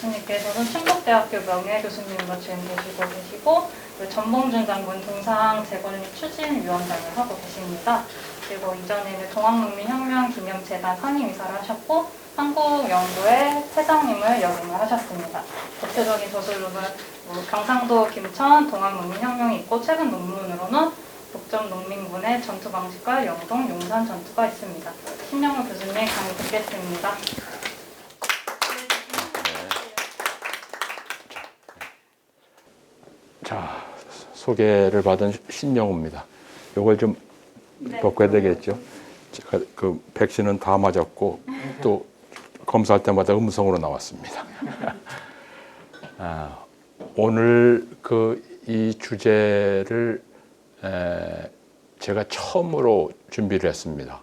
교수님께서는 충북대학교 명예교수님으로 지금 계시고 전봉준 장군 동상 재건립 추진위원장을 하고 계십니다. 그리고 이전에는 동학농민혁명 기념재단 상임이사를 하셨고 한국연구회 회장님을 역임을 하셨습니다. 대표적인 저술로는 경상도 김천 동학농민혁명이 있고 최근 논문으로는 북점농민군의 전투 방식과 영동 용산 전투가 있습니다. 신영우 교수님 강의 듣겠습니다. 자, 소개를 받은 신영우입니다. 이걸 좀 바꿔야 되겠죠. 제가 그 백신은 다 맞았고 또 검사할 때마다 음성으로 나왔습니다. 오늘 이 주제를 제가 처음으로 준비를 했습니다.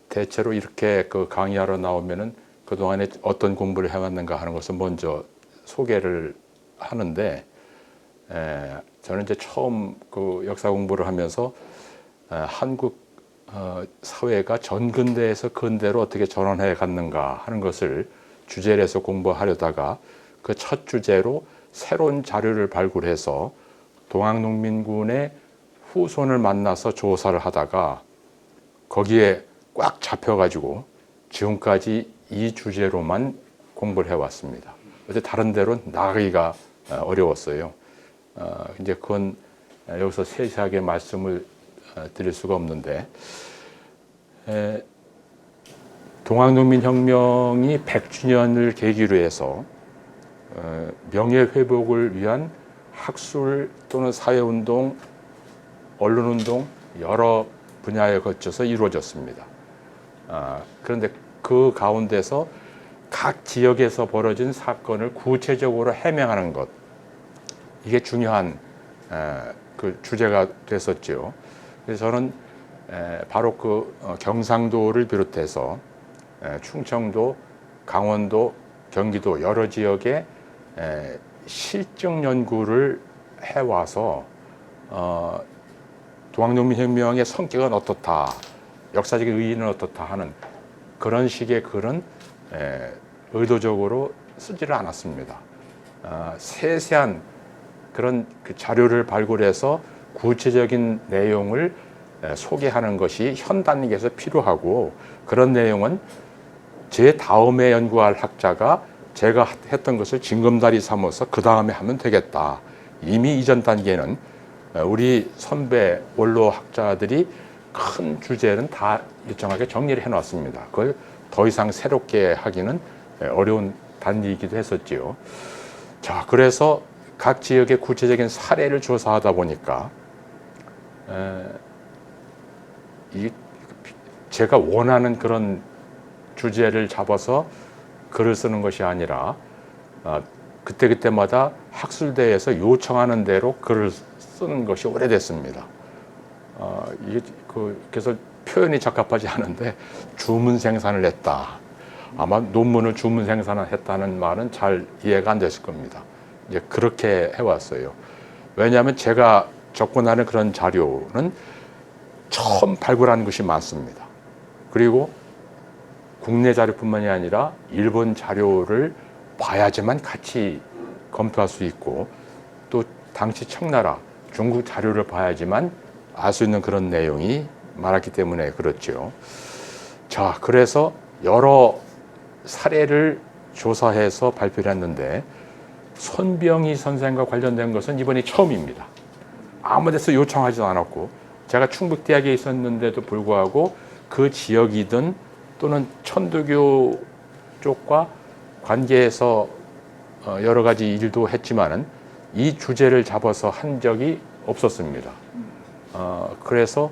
대체로 이렇게 강의하러 나오면은 그동안에 어떤 공부를 해왔는가 하는 것을 먼저 소개를 하는데, 저는 이제 처음 역사 공부를 하면서 한국 사회가 전근대에서 근대로 어떻게 전환해 갔는가 하는 것을 주제로 해서 공부하려다가 그 첫 주제로 새로운 자료를 발굴해서 동학농민군의 후손을 만나서 조사를 하다가 거기에 꽉 잡혀가지고 지금까지 이 주제로만 공부를 해왔습니다. 어제 다른 데로 나가기가 어려웠어요. 이제 그건 여기서 세세하게 말씀을 드릴 수가 없는데, 동학농민혁명이 100주년을 계기로 해서 명예회복을 위한 학술 또는 사회운동, 언론운동 여러 분야에 거쳐서 이루어졌습니다. 그런데 그 가운데서 각 지역에서 벌어진 사건을 구체적으로 해명하는 것, 이게 중요한 그 주제가 됐었죠. 그래서 저는 바로 경상도를 비롯해서 충청도, 강원도, 경기도 여러 지역에 실증 연구를 해와서 동학농민혁명의 성격은 어떻다, 역사적인 의의는 어떻다 하는 그런 식의 글은 의도적으로 쓰지를 않았습니다. 세세한 그런 자료를 발굴해서 구체적인 내용을 소개하는 것이 현 단계에서 필요하고, 그런 내용은 제 다음에 연구할 학자가 제가 했던 것을 징검다리 삼아서 그 다음에 하면 되겠다. 이미 이전 단계는 우리 선배 원로 학자들이 큰 주제는 다 일정하게 정리를 해놨습니다. 그걸 더 이상 새롭게 하기는 어려운 단위이기도 했었지요. 자, 그래서 각 지역의 구체적인 사례를 조사하다 보니까 제가 원하는 그런 주제를 잡아서 글을 쓰는 것이 아니라 그때그때마다 학술대에서 요청하는 대로 글을 쓰는 것이 오래됐습니다. 그래서 표현이 적합하지 않은데 주문 생산을 했다. 아마 논문을 주문 생산했다는 말은 잘 이해가 안 됐을 겁니다. 이제 그렇게 해왔어요. 왜냐하면 제가 접근하는 그런 자료는 처음 발굴하는 것이 많습니다. 그리고 국내 자료뿐만이 아니라 일본 자료를 봐야지만 같이 검토할 수 있고, 또 당시 청나라 중국 자료를 봐야지만 알 수 있는 그런 내용이 많았기 때문에 그렇죠. 자, 그래서 여러 사례를 조사해서 발표를 했는데 손병희 선생과 관련된 것은 이번이 처음입니다. 아무 데서 요청하지도 않았고, 제가 충북대학에 있었는데도 불구하고 그 지역이든 또는 천도교 쪽과 관계해서 여러 가지 일도 했지만은 이 주제를 잡아서 한 적이 없었습니다. 그래서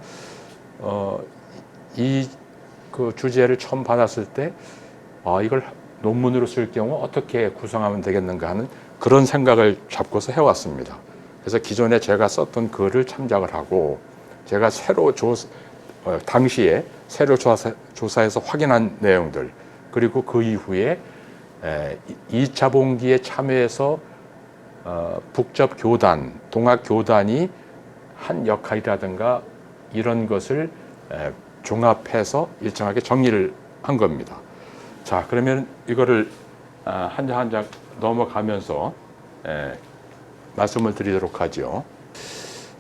이 주제를 처음 받았을 때 이걸 논문으로 쓸 경우 어떻게 구성하면 되겠는가 하는 그런 생각을 잡고서 해왔습니다. 그래서 기존에 제가 썼던 글을 참작을 하고, 제가 당시에 새로 조사해서 확인한 내용들, 그리고 그 이후에 2차 봉기에 참여해서 북접교단, 동학교단이 한 역할이라든가 이런 것을 종합해서 일정하게 정리를 한 겁니다. 자, 그러면 이거를 한 장 한 장 넘어가면서 말씀을 드리도록 하죠.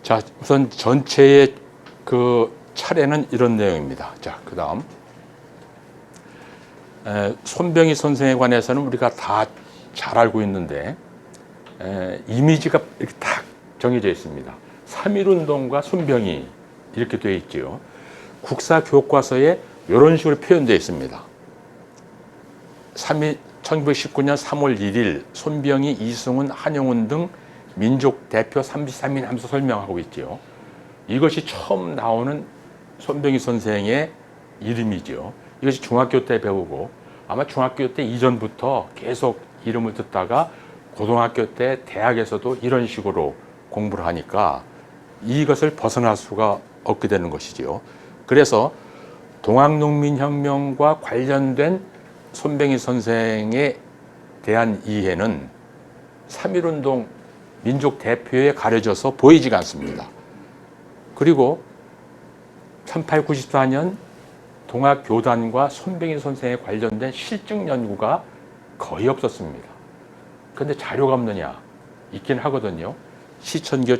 자, 우선 전체의 그 차례는 이런 내용입니다. 자, 그 다음 손병희 선생에 관해서는 우리가 다 잘 알고 있는데 이미지가 이렇게 딱 정해져 있습니다. 3.1운동과 손병희 이렇게 되어 있죠. 국사 교과서에 이런 식으로 표현되어 있습니다. 1919년 3월 1일 손병희, 이승훈, 한용운 등 민족 대표 33인 하면서 설명하고 있죠. 이것이 처음 나오는 손병희 선생의 이름이죠. 이것이 중학교 때 배우고 아마 중학교 때 이전부터 계속 이름을 듣다가 고등학교 때 대학에서도 이런 식으로 공부를 하니까 이것을 벗어날 수가 없게 되는 것이지요. 그래서 동학농민혁명과 관련된 손병희 선생에 대한 이해는 3.1운동 민족 대표에 가려져서 보이지가 않습니다. 그리고 1894년 동학교단과 손병희 선생에 관련된 실증 연구가 거의 없었습니다. 그런데 자료가 없느냐? 있긴 하거든요. 시천교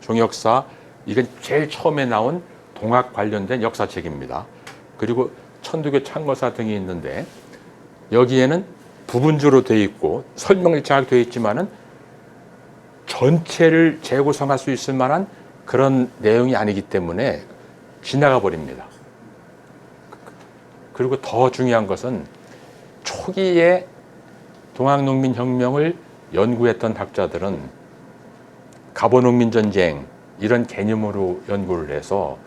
종역사, 이건 제일 처음에 나온 동학 관련된 역사책입니다. 그리고 천도교 창거사 등이 있는데 여기에는 부분주로 되어 있고 설명이 잘 되어 있지만은 전체를 재구성할 수 있을 만한 그런 내용이 아니기 때문에 지나가 버립니다. 그리고 더 중요한 것은 초기에 동학농민혁명을 연구했던 학자들은 갑오농민전쟁 이런 개념으로 연구를 해서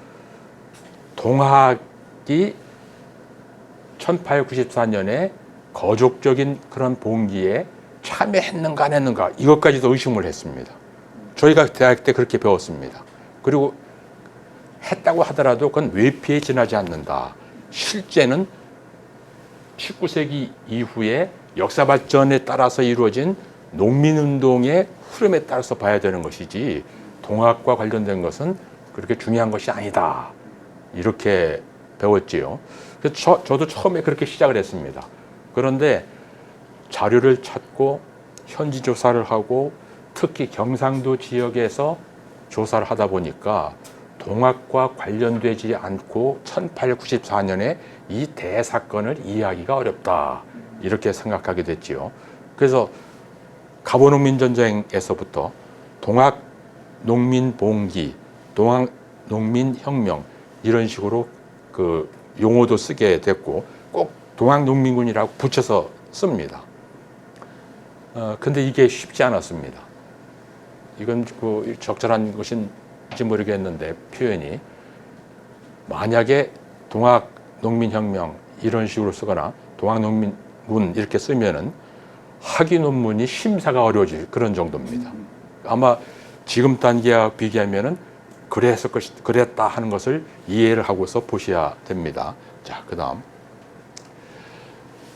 동학이 1894년에 거족적인 그런 봉기에 참여했는가 안 했는가 이것까지도 의심을 했습니다. 저희가 대학 때 그렇게 배웠습니다. 그리고 했다고 하더라도 그건 외피에 지나지 않는다. 실제는 19세기 이후에 역사 발전에 따라서 이루어진 농민운동의 흐름에 따라서 봐야 되는 것이지 동학과 관련된 것은 그렇게 중요한 것이 아니다. 이렇게 배웠지요. 그래서 저도 처음에 그렇게 시작을 했습니다. 그런데 자료를 찾고 현지 조사를 하고 특히 경상도 지역에서 조사를 하다 보니까 동학과 관련되지 않고 1894년에 이 대사건을 이해하기가 어렵다. 이렇게 생각하게 됐지요. 그래서 갑오농민전쟁에서부터 동학농민봉기, 동학농민혁명 이런 식으로 그 용어도 쓰게 됐고 꼭 동학농민군이라고 붙여서 씁니다. 근데 이게 쉽지 않았습니다. 이건 그 적절한 것인지 모르겠는데 표현이 만약에 동학농민혁명 이런 식으로 쓰거나 동학농민군 이렇게 쓰면은 학위 논문이 심사가 어려워질 그런 정도입니다. 아마 지금 단계와 비교하면은 그랬다 하는 것을 이해를 하고서 보셔야 됩니다. 자, 그다음.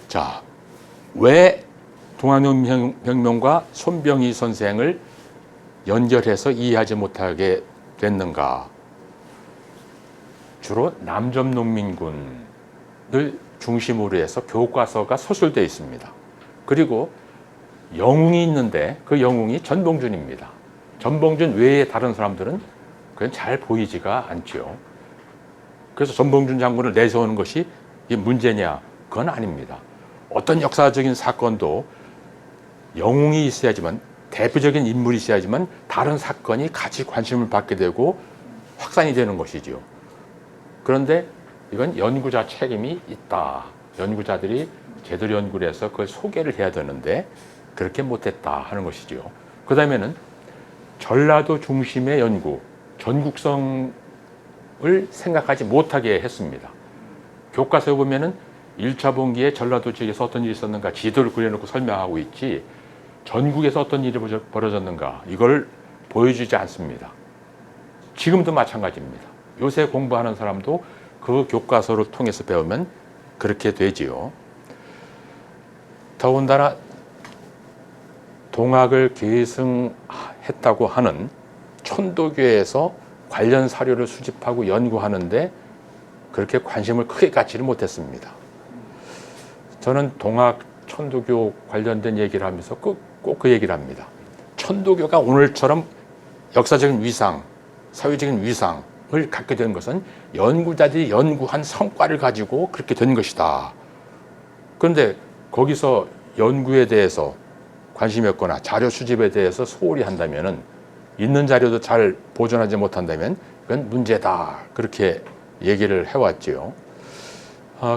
자, 왜 동학농민혁명과 손병희 선생을 연결해서 이해하지 못하게 됐는가? 주로 남점농민군을 중심으로 해서 교과서가 서술되어 있습니다. 그리고 영웅이 있는데 그 영웅이 전봉준입니다. 전봉준 외에 다른 사람들은 그건 잘 보이지가 않죠. 그래서 전봉준 장군을 내세우는 것이 이게 문제냐? 그건 아닙니다. 어떤 역사적인 사건도 영웅이 있어야지만 대표적인 인물이 있어야지만 다른 사건이 같이 관심을 받게 되고 확산이 되는 것이지요. 그런데 이건 연구자 책임이 있다. 연구자들이 제대로 연구를 해서 그걸 소개를 해야 되는데 그렇게 못했다 하는 것이지요. 그 다음에는 전라도 중심의 연구, 전국성을 생각하지 못하게 했습니다. 교과서에 보면은 1차 봉기에 전라도 지역에서 어떤 일이 있었는가 지도를 그려놓고 설명하고 있지 전국에서 어떤 일이 벌어졌는가 이걸 보여주지 않습니다. 지금도 마찬가지입니다. 요새 공부하는 사람도 그 교과서를 통해서 배우면 그렇게 되지요. 더군다나 동학을 계승했다고 하는 천도교에서 관련 사료를 수집하고 연구하는데 그렇게 관심을 크게 갖지를 못했습니다. 저는 동학 천도교 관련된 얘기를 하면서 꼭 그 얘기를 합니다. 천도교가 오늘처럼 역사적인 위상, 사회적인 위상을 갖게 된 것은 연구자들이 연구한 성과를 가지고 그렇게 된 것이다. 그런데 거기서 연구에 대해서 관심이 없거나 자료 수집에 대해서 소홀히 한다면은, 있는 자료도 잘 보존하지 못한다면 그건 문제다. 그렇게 얘기를 해왔지요.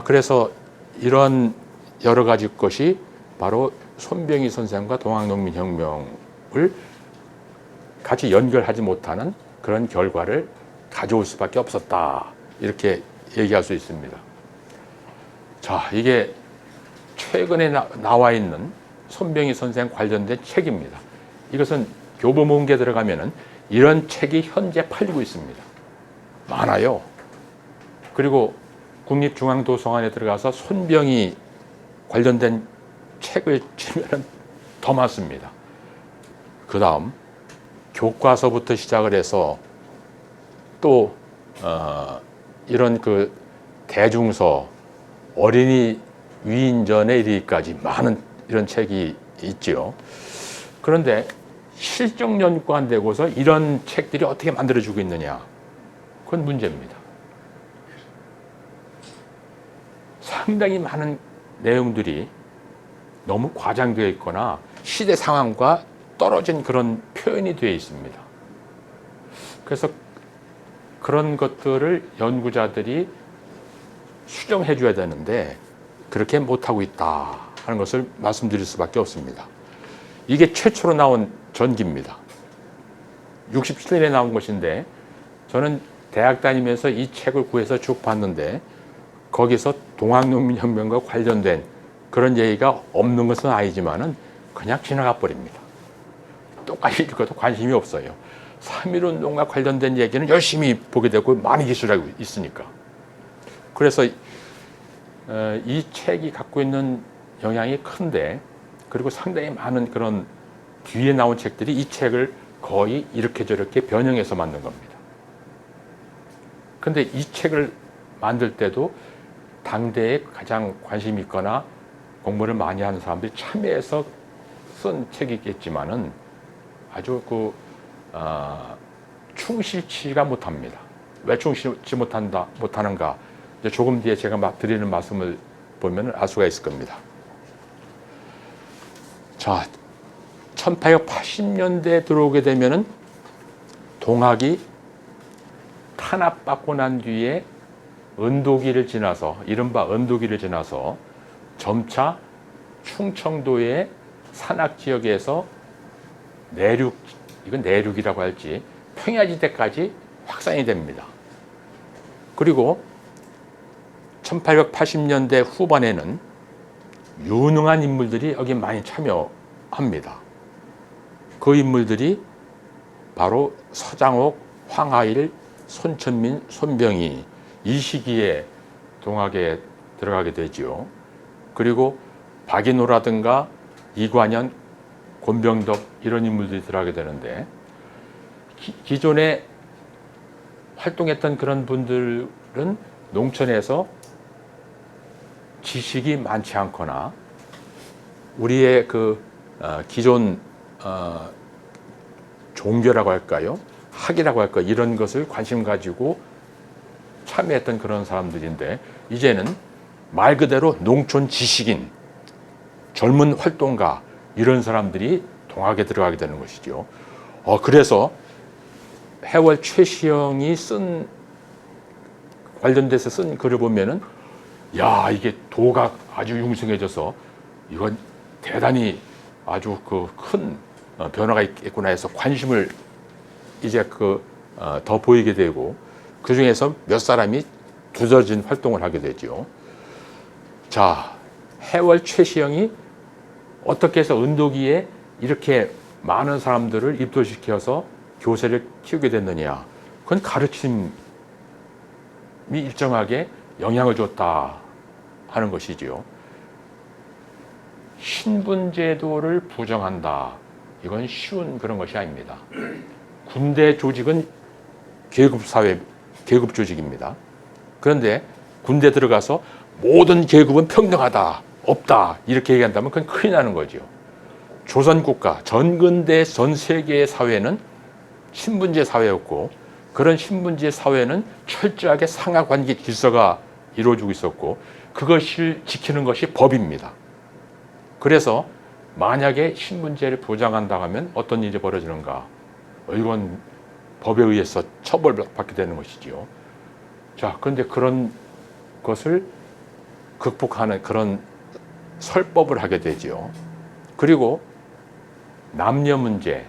그래서 이런 여러 가지 것이 바로 손병희 선생과 동학농민혁명을 같이 연결하지 못하는 그런 결과를 가져올 수밖에 없었다. 이렇게 얘기할 수 있습니다. 자, 이게 최근에 나와 있는 손병희 선생 관련된 책입니다. 이것은 교보문고에 들어가면은 이런 책이 현재 팔리고 있습니다. 많아요. 그리고 국립중앙도서관에 들어가서 손병희 관련된 책을 치면은 더 많습니다. 그 다음 교과서부터 시작을 해서 또 이런 그 대중서, 어린이 위인전에 이르기까지 많은 이런 책이 있지요. 그런데 실적 연구가 안 되고서 이런 책들이 어떻게 만들어지고 있느냐, 그건 문제입니다. 상당히 많은 내용들이 너무 과장되어 있거나 시대 상황과 떨어진 그런 표현이 되어 있습니다. 그래서 그런 것들을 연구자들이 수정해 줘야 되는데 그렇게 못하고 있다 하는 것을 말씀드릴 수밖에 없습니다. 이게 최초로 나온 전기입니다. 67년에 나온 것인데 저는 대학 다니면서 이 책을 구해서 쭉 봤는데 거기서 동학농민혁명과 관련된 그런 얘기가 없는 것은 아니지만은 그냥 지나가 버립니다. 똑같이 읽어도 관심이 없어요. 3.1운동과 관련된 얘기는 열심히 보게 되고 많이 기술하고 있으니까. 그래서 이 책이 갖고 있는 영향이 큰데, 그리고 상당히 많은 그런 뒤에 나온 책들이 이 책을 거의 이렇게 저렇게 변형해서 만든 겁니다. 근데 이 책을 만들 때도 당대에 가장 관심 있거나 공부를 많이 하는 사람들이 참여해서 쓴 책이겠지만은 아주 충실치가 못합니다. 왜 충실치 못하는가? 이제 조금 뒤에 제가 드리는 말씀을 보면 알 수가 있을 겁니다. 자, 1880년대에 들어오게 되면은 동학이 탄압받고 난 뒤에 은도기를 지나서, 이른바 은도기를 지나서 점차 충청도의 산악 지역에서 이건 내륙이라고 할지 평야지대까지 확산이 됩니다. 그리고 1880년대 후반에는 유능한 인물들이 여기 많이 참여합니다. 그 인물들이 바로 서장옥, 황하일, 손천민, 손병희, 이 시기에 동학에 들어가게 되지요. 그리고 박인호라든가 이관현, 권병덕 이런 인물들이 들어가게 되는데, 기존에 활동했던 그런 분들은 농촌에서 지식이 많지 않거나 우리의 기존 종교라고 할까요? 학이라고 할까요? 이런 것을 관심 가지고 참여했던 그런 사람들인데, 이제는 말 그대로 농촌 지식인, 젊은 활동가 이런 사람들이 동학에 들어가게 되는 것이죠. 그래서 해월 최시영이 관련돼서 쓴 글을 보면은, 야, 이게 도가 아주 융성해져서 이건 대단히 아주 큰 변화가 있겠구나 해서 관심을 이제 더 보이게 되고, 그 중에서 몇 사람이 두더진 활동을 하게 되죠. 자, 해월 최시영이 어떻게 해서 은도기에 이렇게 많은 사람들을 입도시켜서 교세를 키우게 됐느냐? 그건 가르침이 일정하게 영향을 줬다 하는 것이지요. 신분제도를 부정한다. 이건 쉬운 그런 것이 아닙니다. 군대 조직은 계급사회, 계급 조직입니다. 그런데 군대 들어가서 모든 계급은 평등하다, 없다 이렇게 얘기한다면 그건 큰일 나는 거죠. 조선국가, 전근대 전 세계의 사회는 신분제 사회였고 그런 신분제 사회는 철저하게 상하관계 질서가 이루어지고 있었고 그것을 지키는 것이 법입니다. 그래서 만약에 신분제를 보장한다 하면 어떤 일이 벌어지는가? 이건 법에 의해서 처벌받게 되는 것이지요. 자, 그런데 그런 것을 극복하는 그런 설법을 하게 되지요. 그리고 남녀 문제,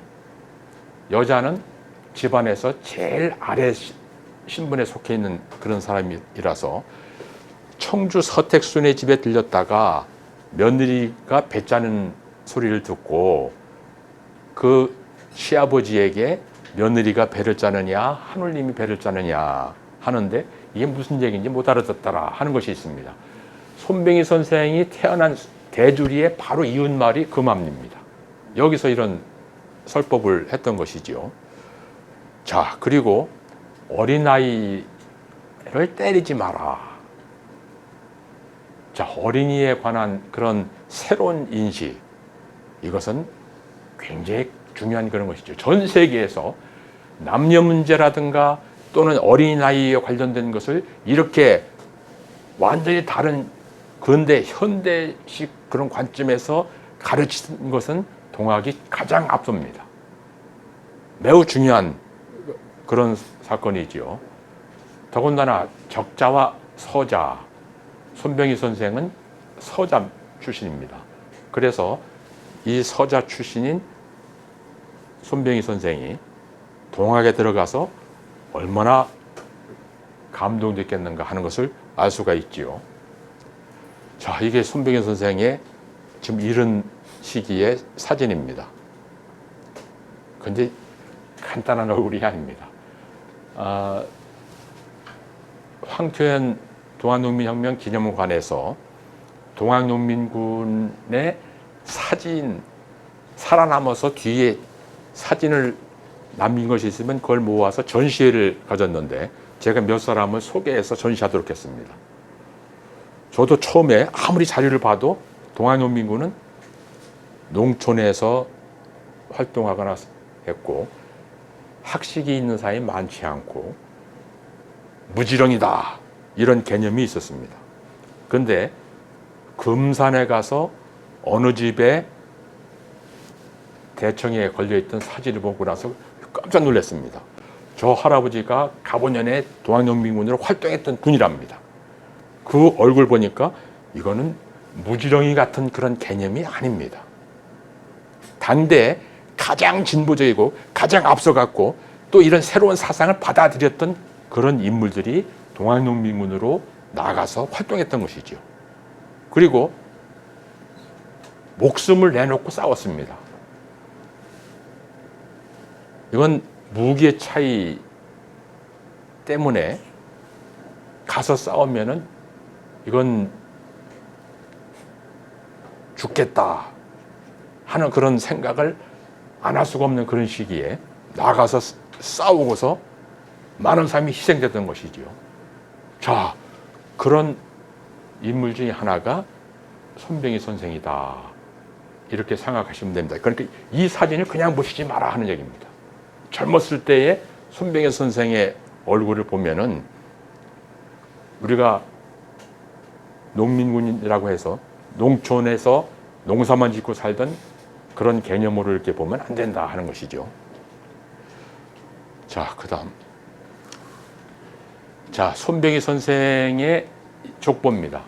여자는 집안에서 제일 아래 신분에 속해 있는 그런 사람이라서 청주 서택순의 집에 들렸다가 며느리가 배 짜는 소리를 듣고 그 시아버지에게 며느리가 배를 짜느냐 하느님이 배를 짜느냐 하는데 이게 무슨 얘기인지 못 알아듣더라 하는 것이 있습니다. 손병희 선생이 태어난 대주리의 바로 이웃말이 그 맘입니다. 여기서 이런 설법을 했던 것이지요. 자, 그리고 어린아이를 때리지 마라. 자, 어린이에 관한 그런 새로운 인식, 이것은 굉장히 중요한 그런 것이죠. 전 세계에서 남녀 문제라든가 또는 어린아이에 관련된 것을 이렇게 완전히 다른 근대, 현대식 그런 관점에서 가르치는 것은 동학이 가장 앞섭니다. 매우 중요한 그런 사건이지요. 더군다나 적자와 서자, 손병희 선생은 서자 출신입니다. 그래서 이 서자 출신인 손병희 선생이 동학에 들어가서 얼마나 감동됐겠는가 하는 것을 알 수가 있지요. 자, 이게 손병희 선생의 지금 이런 시기의 사진입니다. 근데 간단한 얼굴이 아닙니다. 황교안 동학농민혁명 기념관에서 동학농민군의 사진, 살아남아서 뒤에 사진을 남긴 것이 있으면 그걸 모아서 전시회를 가졌는데 제가 몇 사람을 소개해서 전시하도록 했습니다. 저도 처음에 아무리 자료를 봐도 동학농민군은 농촌에서 활동하거나 했고 학식이 있는 사람이 많지 않고 무지렁이다 이런 개념이 있었습니다. 그런데 금산에 가서 어느 집에 대청에 걸려있던 사진을 보고 나서 깜짝 놀랐습니다. 저 할아버지가 가보년에 동학농민군으로 활동했던 분이랍니다. 그 얼굴 보니까 이거는 무지렁이 같은 그런 개념이 아닙니다. 단데 가장 진보적이고 가장 앞서갔고 또 이런 새로운 사상을 받아들였던 그런 인물들이 동학농민군으로 나가서 활동했던 것이죠. 그리고 목숨을 내놓고 싸웠습니다. 이건 무기의 차이 때문에 가서 싸우면은 이건 죽겠다 하는 그런 생각을 안 할 수가 없는 그런 시기에 나가서 싸우고서 많은 사람이 희생됐던 것이지요. 자, 그런 인물 중에 하나가 손병희 선생이다. 이렇게 생각하시면 됩니다. 그러니까 이 사진을 그냥 보시지 마라 하는 얘기입니다. 젊었을 때의 손병희 선생의 얼굴을 보면은 우리가 농민군이라고 해서 농촌에서 농사만 짓고 살던 그런 개념으로 이렇게 보면 안 된다 하는 것이죠. 자, 그 다음. 자, 손병희 선생의 족보입니다.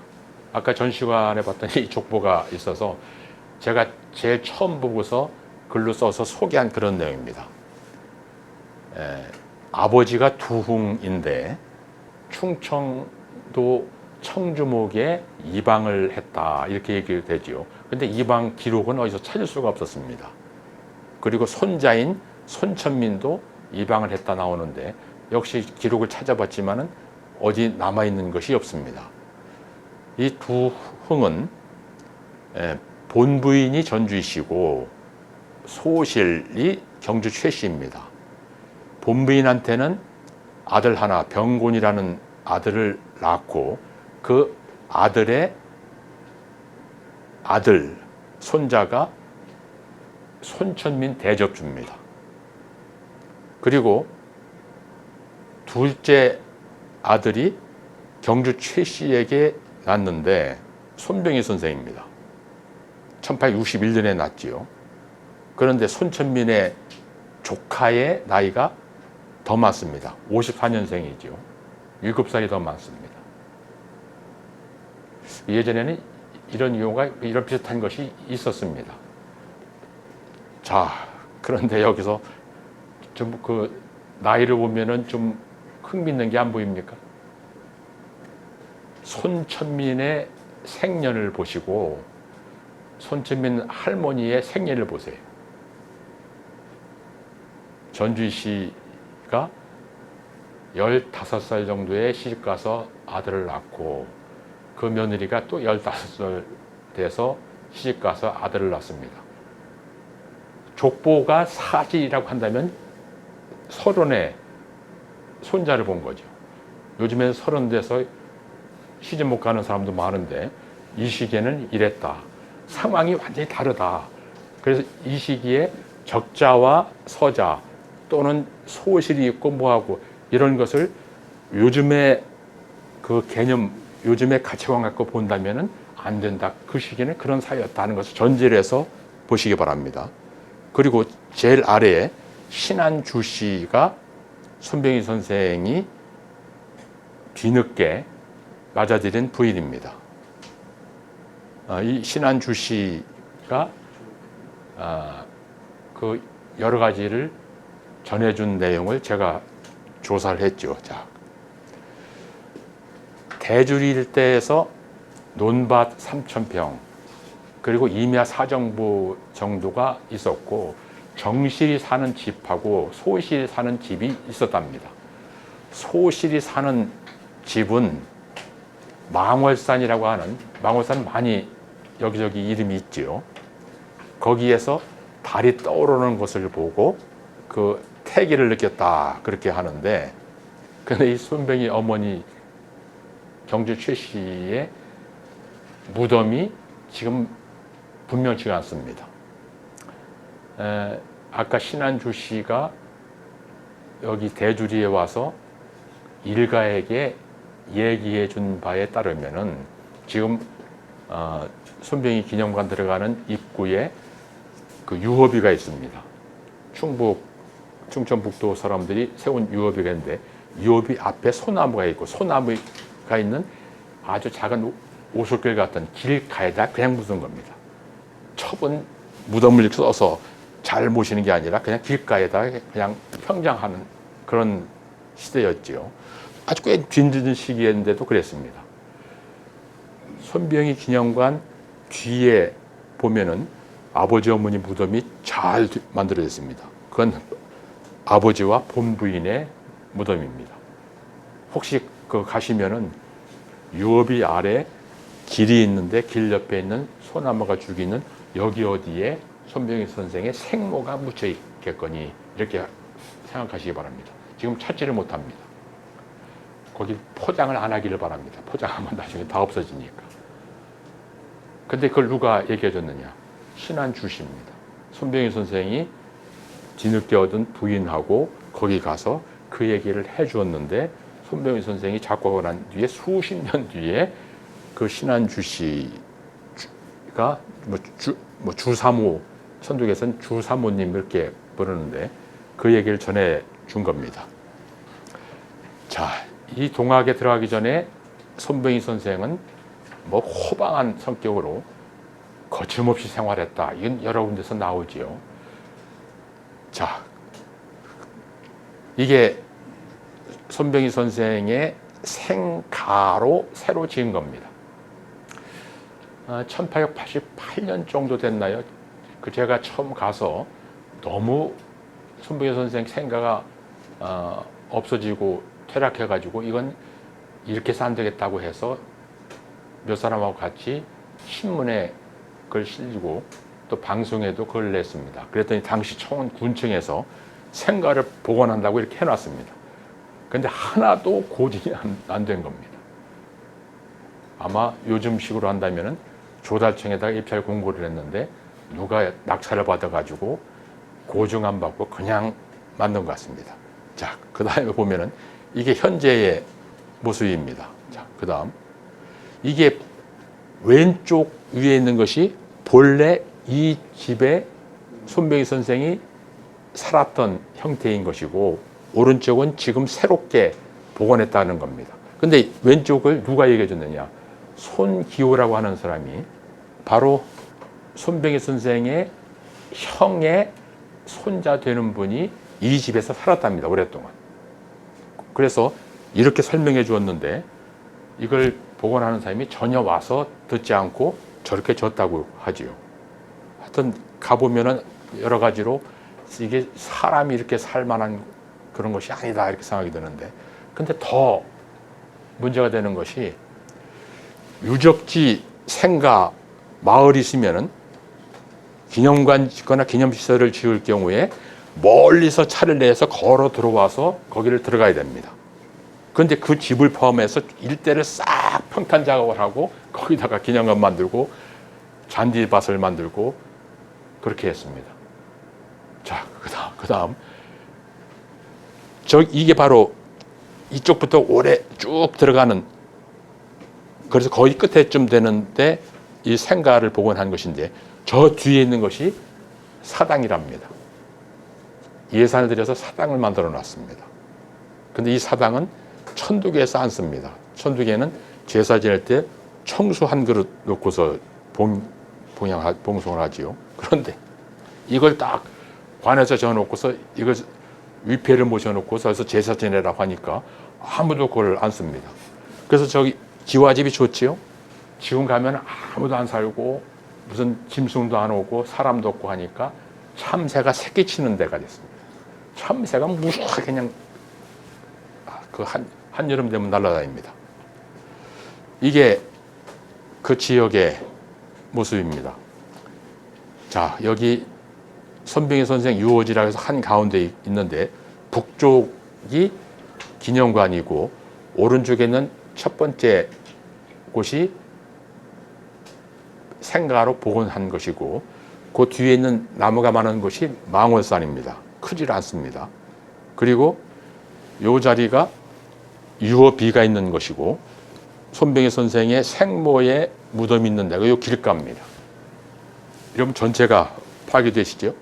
아까 전시관에 봤더니 이 족보가 있어서 제가 제일 처음 보고서 글로 써서 소개한 그런 내용입니다. 아버지가 두흥인데 충청도 청주목에 이방을 했다 이렇게 얘기되지요. 근데 이방 기록은 어디서 찾을 수가 없었습니다. 그리고 손자인 손천민도 이방을 했다 나오는데 역시 기록을 찾아봤지만은 어디 남아있는 것이 없습니다. 이 두흥은 본부인이 전주이시고 소실이 경주 최씨입니다. 본부인한테는 아들 하나 병곤이라는 아들을 낳고 그 아들의 아들, 손자가 손천민 대접주입니다. 그리고 둘째 아들이 경주 최 씨에게 낳는데 손병희 선생입니다. 1861년에 낳지요. 그런데 손천민의 조카의 나이가 더 많습니다. 54년생이지요. 7살이 더 많습니다. 예전에는 이런 경우가 이런 비슷한 것이 있었습니다. 자, 그런데 여기서 좀 그 나이를 보면은 좀 흥미있는 게 안 보입니까? 손천민의 생년을 보시고 손천민 할머니의 생년을 보세요. 전주희 씨가 15살 정도에 시집가서 아들을 낳고 그 며느리가 또 15살 돼서 시집가서 아들을 낳습니다. 족보가 사지라고 한다면 30의 손자를 본 거죠. 요즘에는 30 돼서 시집 못 가는 사람도 많은데 이 시기에는 이랬다. 상황이 완전히 다르다. 그래서 이 시기에 적자와 서자 또는 소실이 있고 뭐하고 이런 것을 요즘의 그 개념, 요즘의 가치관 갖고 본다면은 안 된다. 그 시기는 그런 사이였다는 것을 전제를 해서 보시기 바랍니다. 그리고 제일 아래에 신한주 씨가 손병희 선생이 뒤늦게 맞아들인 부인입니다. 이 신한주 씨가 그 여러 가지를 전해준 내용을 제가 조사를 했죠. 자, 대주리 일대에서 논밭 3,000평 그리고 임야 사정부 정도가 있었고 정실이 사는 집하고 소실이 사는 집이 있었답니다. 소실이 사는 집은 망월산이라고 하는, 망월산 많이 여기저기 이름이 있지요. 거기에서 달이 떠오르는 것을 보고 그 태기를 느꼈다 그렇게 하는데, 근데 이 손병희 어머니 경주 최 씨의 무덤이 지금 분명치가 않습니다. 아까 신한주 씨가 여기 대주리에 와서 일가에게 얘기해 준 바에 따르면은 지금 손병희 기념관 들어가는 입구에 그 유허비가 있습니다. 충청북도 사람들이 세운 유허비가 있는데 유허비 앞에 소나무가 있고 소나무가 있는 아주 작은 오솔길 같은 길가에다 그냥 묻은 겁니다. 첩은 무덤을 써서 잘 모시는 게 아니라 그냥 길가에다 그냥 평장하는 그런 시대였지요. 아주 꽤 뒤늦은 시기였는데도 그랬습니다. 손병희 기념관 뒤에 보면은 아버지 어머니 무덤이 잘 만들어졌습니다. 그건 아버지와 본부인의 무덤입니다. 혹시 그 가시면은 유업이 아래 길이 있는데 길 옆에 있는 소나무가 죽이는 여기 어디에 손병희 선생의 생모가 묻혀 있겠거니 이렇게 생각하시기 바랍니다. 지금 찾지를 못합니다. 거기 포장을 안 하기를 바랍니다. 포장하면 나중에 다 없어지니까. 근데 그걸 누가 얘기해 줬느냐? 신한주 씨입니다. 손병희 선생이 뒤늦게 얻은 부인하고 거기 가서 그 얘기를 해 주었는데 손병희 선생이 작곡을 난 뒤에 수십 년 뒤에 그 신한주 씨가 주사모, 천주교에서는 주사모님 이렇게 부르는데 그 얘기를 전해 준 겁니다. 자, 이 동학에 들어가기 전에 손병희 선생은 뭐 호방한 성격으로 거침없이 생활했다. 이건 여러 군데서 나오지요. 자, 이게 손병희 선생의 생가로 새로 지은 겁니다. 1888년 정도 됐나요? 그 제가 처음 가서 너무 손병희 선생 생가가 없어지고 퇴락해가지고 이건 이렇게 해서 안 되겠다고 해서 몇 사람하고 같이 신문에 그걸 실리고 또 방송에도 그걸 냈습니다. 그랬더니 당시 청원 군청에서 생가를 복원한다고 이렇게 해놨습니다. 근데 하나도 고증이 안 된 겁니다. 아마 요즘식으로 한다면은 조달청에다가 입찰 공고를 했는데 누가 낙찰을 받아가지고 고증 안 받고 그냥 만든 것 같습니다. 자, 그 다음에 보면은 이게 현재의 모습입니다. 자, 그 다음 이게 왼쪽 위에 있는 것이 본래 이 집에 손병희 선생이 살았던 형태인 것이고 오른쪽은 지금 새롭게 복원했다는 겁니다. 근데 왼쪽을 누가 얘기해 줬느냐? 손기호라고 하는 사람이 바로 손병희 선생의 형의 손자 되는 분이 이 집에서 살았답니다. 오랫동안. 그래서 이렇게 설명해 주었는데 이걸 복원하는 사람이 전혀 와서 듣지 않고 저렇게 줬다고 하지요. 하여튼 가보면은 여러 가지로 이게 사람이 이렇게 살 만한 그런 것이 아니다 이렇게 생각이 드는데 근데 더 문제가 되는 것이 유적지, 생가, 마을이 있으면은 기념관 짓거나 기념시설을 지을 경우에 멀리서 차를 내서 걸어 들어와서 거기를 들어가야 됩니다. 그런데 그 집을 포함해서 일대를 싹 평탄 작업을 하고 거기다가 기념관 만들고 잔디밭을 만들고 그렇게 했습니다. 자, 그 다음 이게 바로 이쪽부터 오래 쭉 들어가는 그래서 거의 끝에쯤 되는데 이 생가를 복원한 것인데 저 뒤에 있는 것이 사당이랍니다. 예산을 들여서 사당을 만들어 놨습니다. 근데 이 사당은 천두개에서 안 씁니다. 천두개는 제사 지낼 때 청수 한 그릇 놓고서 봉송을 하지요. 그런데 이걸 딱 관에서 저어놓고서 이걸 위패를 모셔놓고서 해서 제사 지내라고 하니까 아무도 그걸 안 씁니다. 그래서 저기 기와집이 좋지요. 지금 가면 아무도 안 살고 무슨 짐승도 안 오고 사람도 없고 하니까 참새가 새끼치는 데가 됐습니다. 참새가 무수하게 그냥 그 한여름 되면 날아다닙니다. 이게 그 지역의 모습입니다. 자, 여기 손병희 선생 유호지라고 해서 한 가운데 있는데 북쪽이 기념관이고 오른쪽에는 첫 번째 곳이 생가로 복원한 것이고 그 뒤에 있는 나무가 많은 곳이 망월산입니다. 크질 않습니다. 그리고 이 자리가 유허비가 있는 것이고 손병희 선생의 생모의 무덤이 있는 데가 이 길가입니다. 이러면 전체가 파괴되시죠.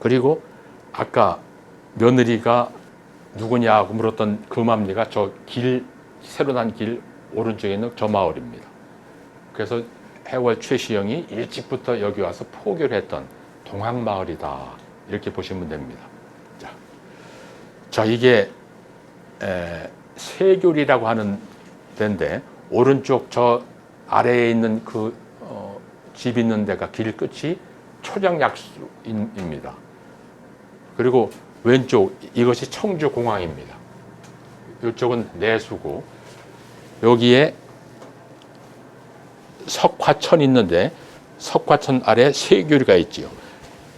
그리고 아까 며느리가 누구냐고 물었던 금암리가 저 길, 새로 난 길 오른쪽에 있는 저 마을입니다. 그래서 해월 최시영이 일찍부터 여기 와서 포교를 했던 동학마을이다. 이렇게 보시면 됩니다. 자 이게 세교리라고 하는 데인데 오른쪽 저 아래에 있는 그 집 있는 데가 길 끝이 초장약수입니다. 그리고 왼쪽 이것이 청주공항입니다. 이쪽은 내수고 여기에 석화천 있는데 석화천 아래 세교리가 있지요.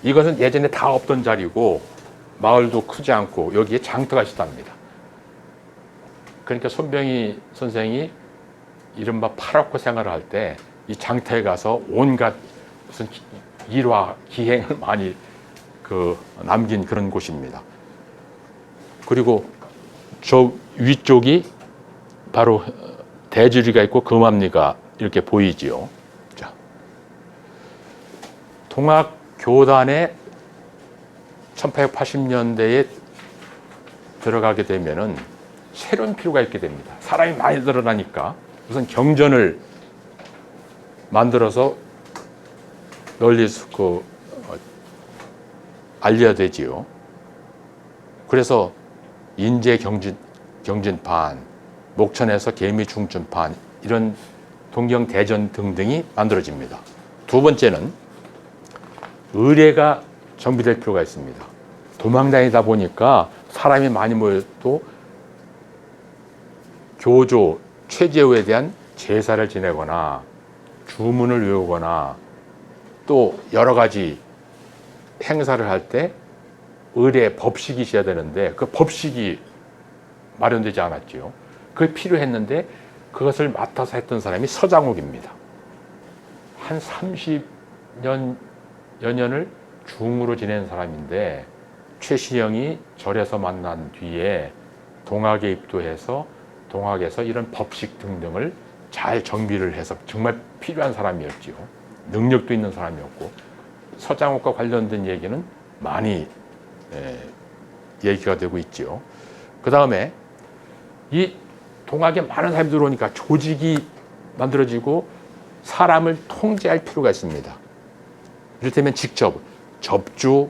이것은 예전에 다 없던 자리고 마을도 크지 않고 여기에 장터가 있었답니다. 그러니까 손병희 선생이 이른바 파라코 생활을 할 때 이 장터에 가서 온갖 무슨 일화 기행을 많이 남긴 그런 곳입니다. 그리고 저 위쪽이 바로 대주리가 있고 금암리가 이렇게 보이지요. 자, 동학교단에 1880년대에 들어가게 되면은 새로운 필요가 있게 됩니다. 사람이 많이 늘어나니까 우선 경전을 만들어서 널리 알려야 되지요. 그래서 인제 경진판, 목천에서 개미 중춘판 이런 동경 대전 등등이 만들어집니다. 두 번째는 의례가 정비될 필요가 있습니다. 도망다니다 보니까 사람이 많이 모여도 교조, 최재우에 대한 제사를 지내거나 주문을 외우거나 또 여러 가지 행사를 할 때 의례 법식이 있어야 되는데 그 법식이 마련되지 않았지요. 그게 필요했는데 그것을 맡아서 했던 사람이 서장욱입니다. 한 30년 여년을 중으로 지낸 사람인데 최시영이 절에서 만난 뒤에 동학에 입도해서 동학에서 이런 법식 등등을 잘 정비를 해서 정말 필요한 사람이었지요. 능력도 있는 사람이었고 서장욱과 관련된 얘기는 많이 얘기가 되고 있지요. 그 다음에 이 동학에 많은 사람이 들어오니까 조직이 만들어지고 사람을 통제할 필요가 있습니다. 이를테면 직접 접주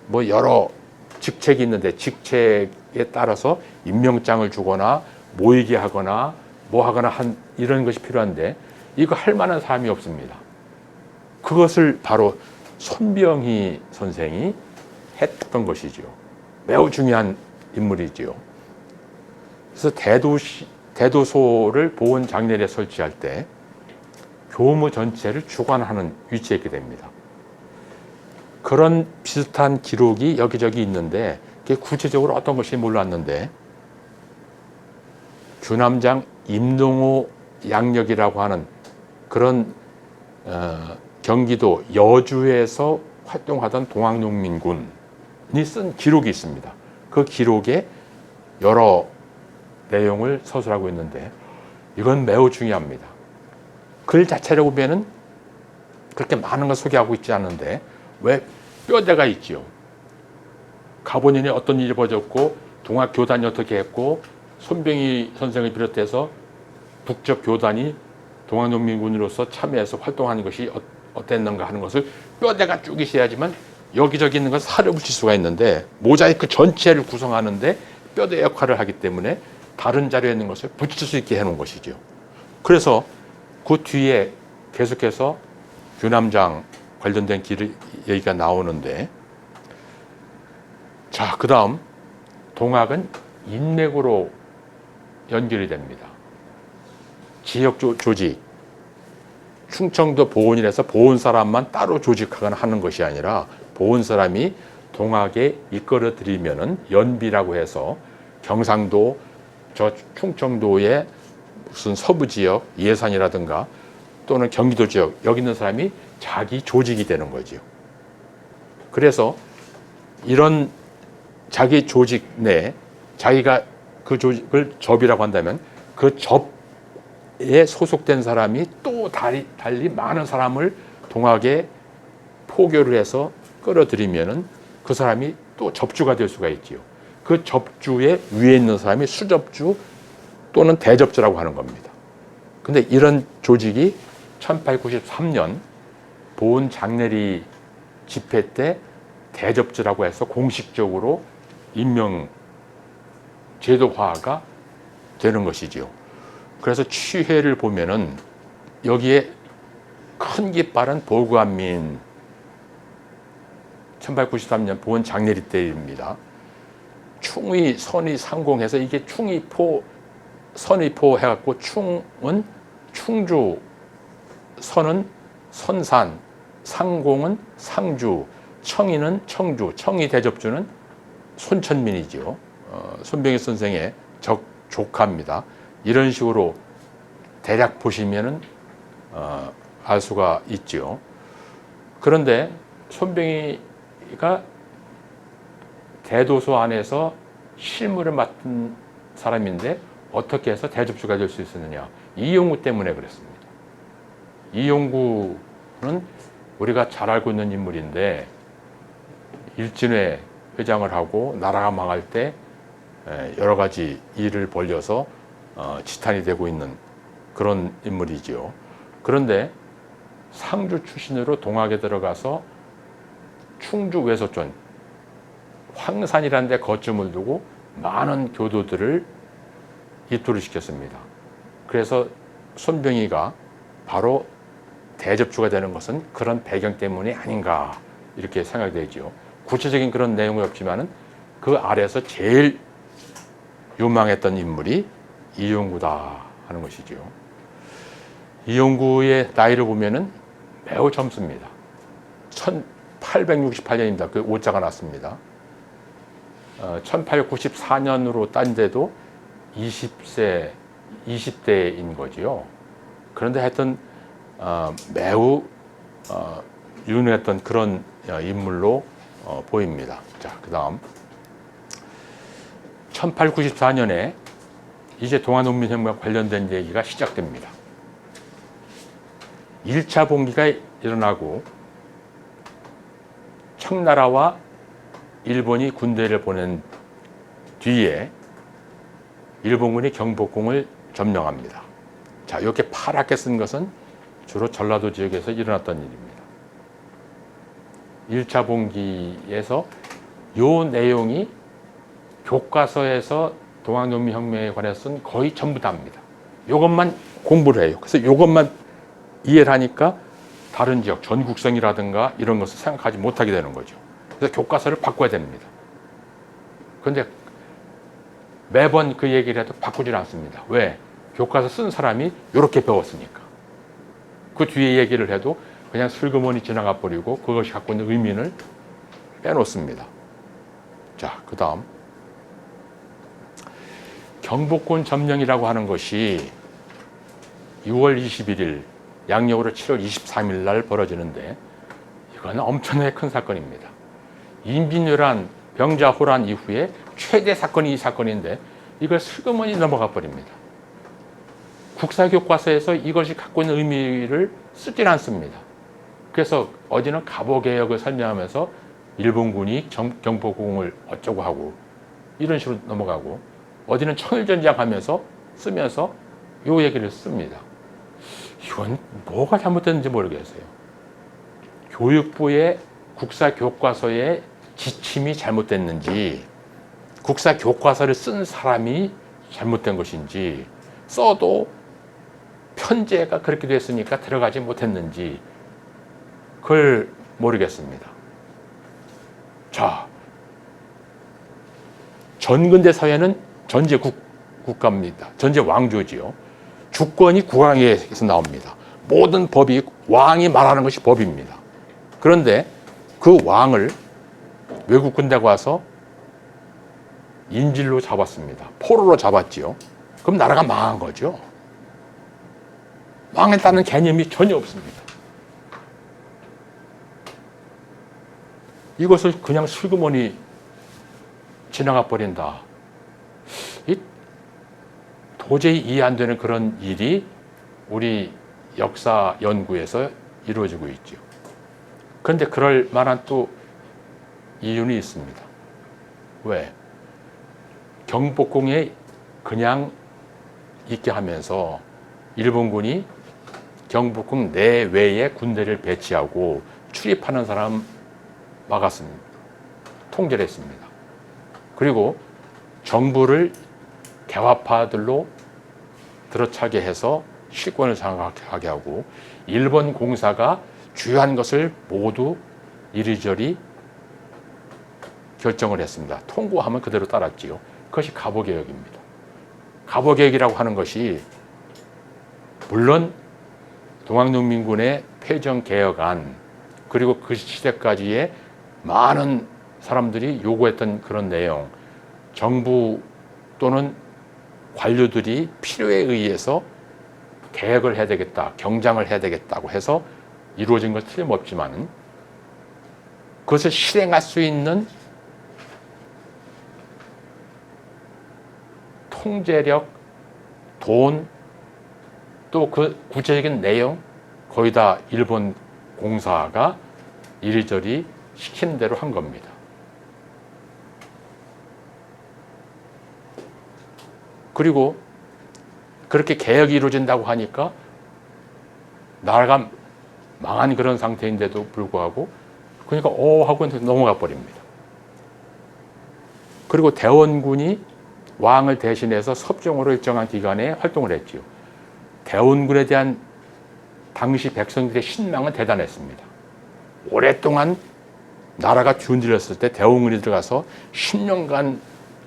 뭐 여러 직책이 있는데 직책에 따라서 임명장을 주거나 모이게 하거나 뭐 하거나 이런 것이 필요한데 이거 할 만한 사람이 없습니다. 그것을 바로 손병희 선생이 했던 것이지요. 매우 중요한 인물이지요. 그래서 대도소를 보훈 장례에 설치할 때 교무 전체를 주관하는 위치에 있게 됩니다. 그런 비슷한 기록이 여기저기 있는데 그게 구체적으로 어떤 것이 몰랐는데 규남장 임동호 양력이라고 하는 그런 경기도 여주에서 활동하던 동학농민군이 쓴 기록이 있습니다. 그 기록에 여러 내용을 서술하고 있는데 이건 매우 중요합니다. 글 자체를 보면은 그렇게 많은 걸 소개하고 있지 않은데 왜 뼈대가 있지요. 가본인이 어떤 일이 벌어졌고 동학 교단이 어떻게 했고 손병희 선생을 비롯해서 북적 교단이 동학농민군으로서 참여해서 활동하는 것이 어땠는가 하는 것을 뼈대가 쭉 있어야지만 여기저기 있는 걸 살을 붙일 수가 있는데 모자이크 전체를 구성하는데 뼈대 역할을 하기 때문에 다른 자료에 있는 것을 붙일 수 있게 해놓은 것이죠. 그래서 그 뒤에 계속해서 규남장 관련된 얘기가 나오는데 자, 그 다음 동학은 인맥으로 연결이 됩니다. 지역 조직, 충청도 보훈이라서 보훈 사람만 따로 조직하거나 하는 것이 아니라 보훈 사람이 동학에 이끌어 들이면은 연비라고 해서 경상도, 저 충청도의 무슨 서부 지역, 예산이라든가 또는 경기도 지역, 여기 있는 사람이 자기 조직이 되는 거죠. 그래서 이런 자기 조직 내 자기가 그 조직을 접이라고 한다면 그 접에 소속된 사람이 또 달리 많은 사람을 동학에 포교를 해서 끌어들이면은 그 사람이 또 접주가 될 수가 있지요. 그 접주의 위에 있는 사람이 수접주 또는 대접주라고 하는 겁니다. 근데 이런 조직이 1893년 보훈 장례리 집회 때 대접주라고 해서 공식적으로 임명 제도화가 되는 것이지요. 그래서 취회를 보면은 여기에 큰 깃발은 보구한민 1893년 보훈 장례리 때입니다. 충의, 선의, 상공해서 이게 충의포, 선의포 해갖고 충은 충주, 선은 선산, 상공은 상주, 청의는 청주, 청의 대접주는 손천민이죠. 손병희 선생의 조카입니다. 이런 식으로 대략 보시면은 알 수가 있죠. 그런데 손병희가 대도소 안에서 실무를 맡은 사람인데 어떻게 해서 대접주가 될 수 있었느냐? 이용구 때문에 그랬습니다. 이용구는 우리가 잘 알고 있는 인물인데 일진회 회장을 하고 나라가 망할 때 여러 가지 일을 벌려서 지탄이 되고 있는 그런 인물이지요. 그런데 상주 출신으로 동학에 들어가서 충주 외소촌 황산이라는 데 거점을 두고 많은 교도들을 입도를 시켰습니다. 그래서 손병희가 바로 대접주가 되는 것은 그런 배경 때문이 아닌가 이렇게 생각되죠. 구체적인 그런 내용은 없지만은 그 아래에서 제일 유망했던 인물이 이용구다 하는 것이죠. 이용구의 나이를 보면은 매우 젊습니다. 1868년입니다. 그 오자가 났습니다. 1894년으로 딴데도 20대인 거지요. 그런데 하여튼 매우 윤회했던 그런 인물로 보입니다. 자, 그 다음 1894년에 이제 동아농민혁명과 관련된 얘기가 시작됩니다. 1차 봉기가 일어나고 청나라와 일본이 군대를 보낸 뒤에 일본군이 경복궁을 점령합니다. 자, 이렇게 파랗게 쓴 것은 주로 전라도 지역에서 일어났던 일입니다. 1차 봉기에서 요 내용이 교과서에서 동학농민혁명에 관해서 쓴 거의 전부 다입니다. 이것만 공부를 해요. 그래서 이것만 이해를 하니까 다른 지역, 전국성이라든가 이런 것을 생각하지 못하게 되는 거죠. 그래서 교과서를 바꿔야 됩니다. 그런데 매번 그 얘기를 해도 바꾸질 않습니다. 왜? 교과서 쓴 사람이 이렇게 배웠으니까. 그 뒤에 얘기를 해도 그냥 슬그머니 지나가 버리고 그것이 갖고 있는 의미를 빼놓습니다. 자, 그 다음 경복궁 점령이라고 하는 것이 6월 21일 양력으로 7월 23일 날 벌어지는데 이거는 엄청나게 큰 사건입니다. 인빈요란 병자호란 이후에 최대 사건이 이 사건인데 이걸 슬그머니 넘어가 버립니다. 국사교과서에서 이것이 갖고 있는 의미를 쓰질 않습니다. 그래서 어디는 갑오개혁을 설명하면서 일본군이 경복궁을 어쩌고 하고 이런 식으로 넘어가고 어디는 청일전쟁 하면서 쓰면서 요 얘기를 씁니다. 이건 뭐가 잘못됐는지 모르겠어요. 교육부의 국사교과서의 지침이 잘못됐는지 국사교과서를 쓴 사람이 잘못된 것인지 써도 편제가 그렇게 됐으니까 들어가지 못했는지 그걸 모르겠습니다. 자, 전근대 사회는 전제 국가입니다. 전제 왕조지요. 주권이 국왕에서 나옵니다. 모든 법이 왕이 말하는 것이 법입니다. 그런데 그 왕을 외국 군대가 와서 인질로 잡았습니다. 포로로 잡았지요. 그럼 나라가 망한 거죠. 망했다는 개념이 전혀 없습니다. 이것을 그냥 슬그머니 지나가 버린다. 도저히 이해 안 되는 그런 일이 우리 역사 연구에서 이루어지고 있죠. 그런데 그럴 만한 또 이유는 있습니다. 왜? 경복궁에 그냥 있게 하면서 일본군이 경복궁 내외에 군대를 배치하고 출입하는 사람 막았습니다. 통제를 했습니다. 그리고 정부를 개화파들로 들어차게 해서 실권을 장악하게 하고 일본 공사가 주요한 것을 모두 이리저리 결정을 했습니다. 통고하면 그대로 따랐지요. 그것이 갑오개혁입니다. 갑오개혁이라고 하는 것이 물론 동학농민군의 패전개혁안 그리고 그 시대까지의 많은 사람들이 요구했던 그런 내용, 정부 또는 관료들이 필요에 의해서 개혁을 해야 되겠다, 경장을 해야 되겠다고 해서 이루어진 것 틀림없지만 그것을 실행할 수 있는 통제력, 돈, 또 그 구체적인 내용 거의 다 일본 공사가 이리저리 시키는 대로 한 겁니다. 그리고 그렇게 개혁이 이루어진다고 하니까 나라가 망한 그런 상태인데도 불구하고 그러니까 하고 넘어가 버립니다. 그리고 대원군이 왕을 대신해서 섭정으로 일정한 기간에 활동을 했지요. 대원군에 대한 당시 백성들의 신망은 대단했습니다. 오랫동안 나라가 뒤흔들렸을 때 대원군이 들어가서 10년간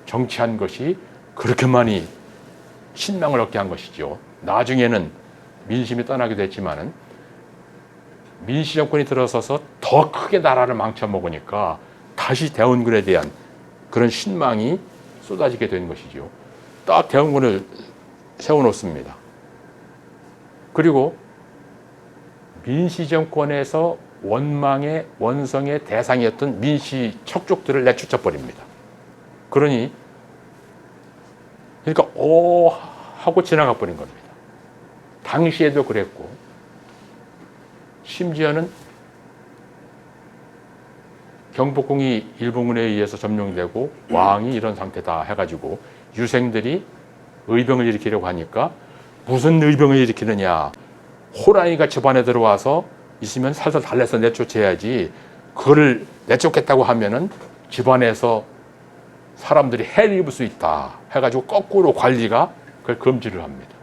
정치한 것이 그렇게 많이 신망을 얻게 한 것이죠. 나중에는 민심이 떠나게 됐지만은 민씨 정권이 들어서서 더 크게 나라를 망쳐먹으니까 다시 대원군에 대한 그런 신망이 쏟아지게 된 것이죠. 딱 대원군을 세워놓습니다. 그리고 민씨 정권에서 원망의 원성의 대상이었던 민씨 척족들을 내쫓아 버립니다. 그러니까 하고 지나가 버린 겁니다. 당시에도 그랬고, 심지어는 경복궁이 일본군에 의해서 점령되고 왕이 이런 상태다 해가지고 유생들이 의병을 일으키려고 하니까, 무슨 의병을 일으키느냐, 호랑이가 집안에 들어와서 있으면 살살 달래서 내쫓아야지, 그거를 내쫓겠다고 하면은 집안에서 사람들이 해를 입을 수 있다 해가지고 거꾸로 관리가 그걸 금지를 합니다.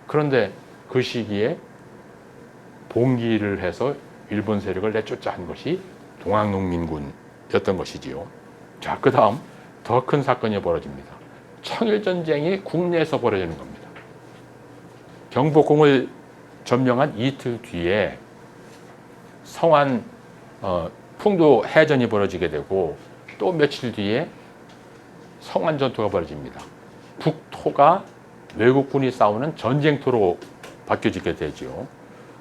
그런데 그 시기에 봉기를 해서 일본 세력을 내쫓자 한 것이 동학농민군이었던 것이지요. 자, 그 다음 더 큰 사건이 벌어집니다. 청일전쟁이 국내에서 벌어지는 겁니다. 경복궁을 점령한 이틀 뒤에 성안 풍도 해전이 벌어지게 되고, 또 며칠 뒤에 성안 전투가 벌어집니다. 북토가 외국군이 싸우는 전쟁터로 바뀌어지게 되죠.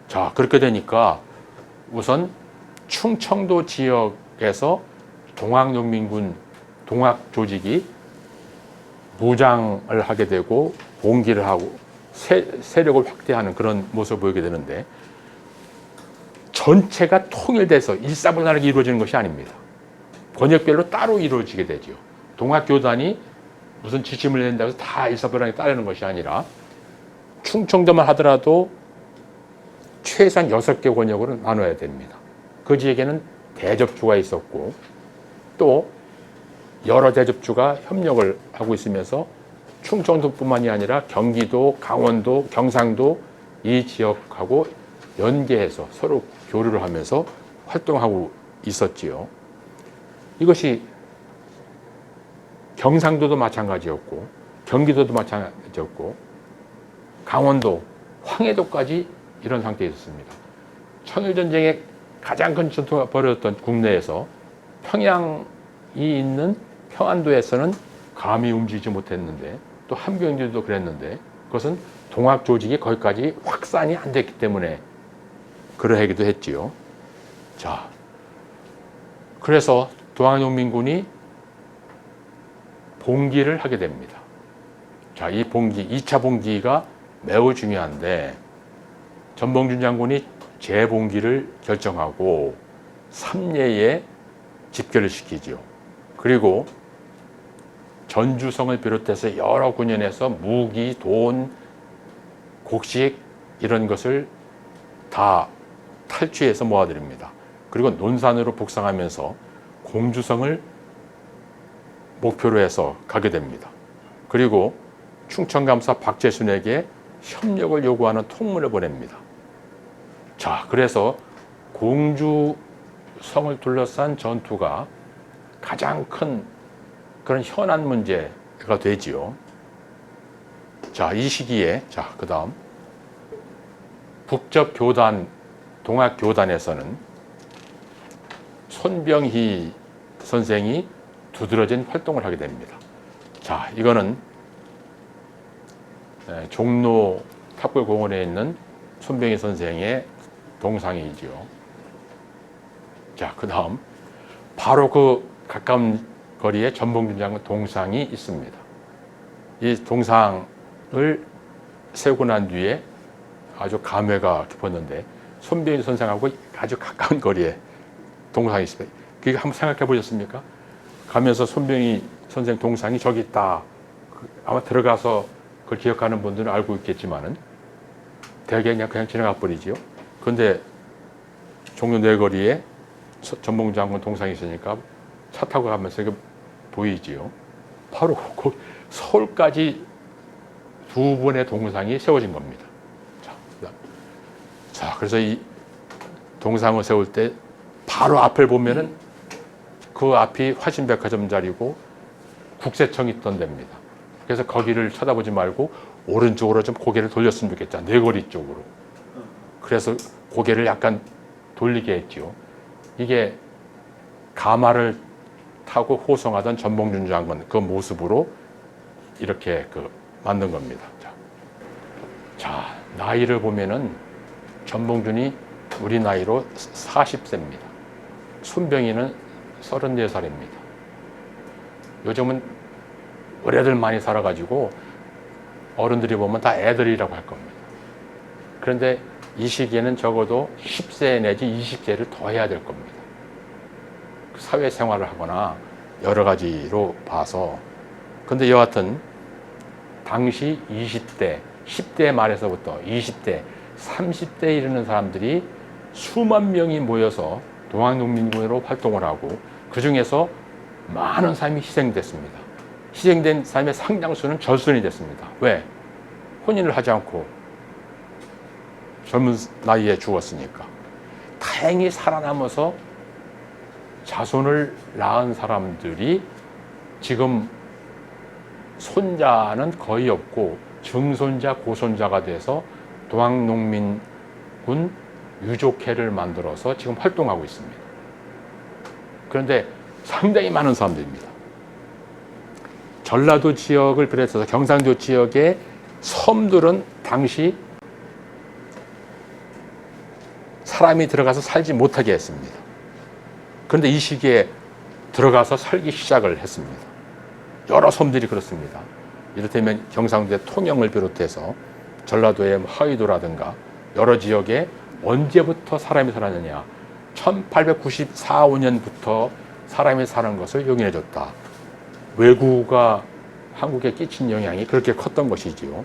자, 그렇게 되니까 우선 충청도 지역에서 동학농민군 동학 조직이 무장을 하게 되고 봉기를 하고 세력을 확대하는 그런 모습을 보이게 되는데, 전체가 통일돼서 일사분란하게 이루어지는 것이 아닙니다. 권역별로 따로 이루어지게 되죠. 동학교단이 무슨 지침을 낸다고 해서 다 일사분란하게 따르는 것이 아니라, 충청도만 하더라도 최소한 6개 권역으로 나눠야 됩니다. 그 지역에는 대접주가 있었고, 또 여러 대접주가 협력을 하고 있으면서 충청도뿐만이 아니라 경기도, 강원도, 경상도 이 지역하고 연계해서 서로 교류를 하면서 활동하고 있었지요. 이것이 경상도도 마찬가지였고, 경기도도 마찬가지였고, 강원도, 황해도까지 이런 상태에 있었습니다. 청일전쟁의 가장 큰 전투가 벌어졌던 국내에서 평양이 있는 평안도에서는 감히 움직이지 못했는데, 또 함경도도 그랬는데, 그것은 동학 조직이 거기까지 확산이 안 됐기 때문에 그러하기도 했지요. 자, 그래서 동학농민군이 봉기를 하게 됩니다. 자, 이 봉기, 2차 봉기가 매우 중요한데, 전봉준 장군이 재봉기를 결정하고 삼례에 집결을 시키죠. 그리고 전주성을 비롯해서 여러 군현에서 무기, 돈, 곡식 이런 것을 다 탈취해서 모아드립니다. 그리고 논산으로 북상하면서 공주성을 목표로 해서 가게 됩니다. 그리고 충청감사 박재순에게 협력을 요구하는 통문을 보냅니다. 자, 그래서 공주성을 둘러싼 전투가 가장 큰 그런 현안 문제가 되지요. 자, 이 시기에, 자, 그 다음 북접교단, 동학교단에서는 손병희 선생이 두드러진 활동을 하게 됩니다. 자, 이거는 종로 탑골공원에 있는 손병희 선생의 동상이지요. 자, 그 다음 바로 그 가까운 거리에 전봉준 장군 동상이 있습니다. 이 동상을 세우고 난 뒤에 아주 감회가 깊었는데, 손병희 선생하고 아주 가까운 거리에 동상이 있습니다. 그게 한번 생각해 보셨습니까? 가면서 손병희 선생 동상이 저기 있다. 아마 들어가서 그걸 기억하는 분들은 알고 있겠지만은 대개 그냥 지나가 버리지요. 그런데 종로 내거리에 전봉준 장군 동상이 있으니까 차 타고 가면서 이거 보이지요. 바로 서울까지 두 번의 동상이 세워진 겁니다. 자, 그래서 이 동상을 세울 때 바로 앞을 보면은 그 앞이 화신백화점 자리고 국세청이 있던 데입니다. 그래서 거기를 쳐다보지 말고 오른쪽으로 좀 고개를 돌렸으면 좋겠다. 내거리 쪽으로. 그래서 고개를 약간 돌리게 했지요. 이게 가마를 타고 호송하던 전봉준 장군 그 모습으로 이렇게 만든 겁니다. 자, 나이를 보면은 전봉준이 우리 나이로 40세입니다. 순병이는 34살입니다. 요즘은 어려들 많이 살아가지고 어른들이 보면 다 애들이라고 할 겁니다. 그런데 이 시기에는 적어도 10세 내지 20세를 더 해야 될 겁니다. 사회생활을 하거나 여러 가지로 봐서. 근데 여하튼 당시 20대, 10대 말에서부터 20대, 30대에 이르는 사람들이 수만 명이 모여서 동학농민군으로 활동을 하고 그 중에서 많은 사람이 희생됐습니다. 희생된 사람의 상당수는 절순이 됐습니다. 왜? 혼인을 하지 않고 젊은 나이에 죽었으니까. 다행히 살아남아서 자손을 낳은 사람들이 지금 손자는 거의 없고 증손자, 고손자가 돼서 동학농민군 유족회를 만들어서 지금 활동하고 있습니다. 그런데 상당히 많은 사람들입니다. 전라도 지역을 비롯해서 경상도 지역의 섬들은 당시 사람이 들어가서 살지 못하게 했습니다. 그런데 이 시기에 들어가서 살기 시작을 했습니다. 여러 섬들이 그렇습니다. 이를테면 경상도의 통영을 비롯해서 전라도의 하위도라든가 여러 지역에 언제부터 사람이 살았느냐. 1894, 5년부터 사람이 사는 것을 용인해 줬다. 외구가 한국에 끼친 영향이 그렇게 컸던 것이지요.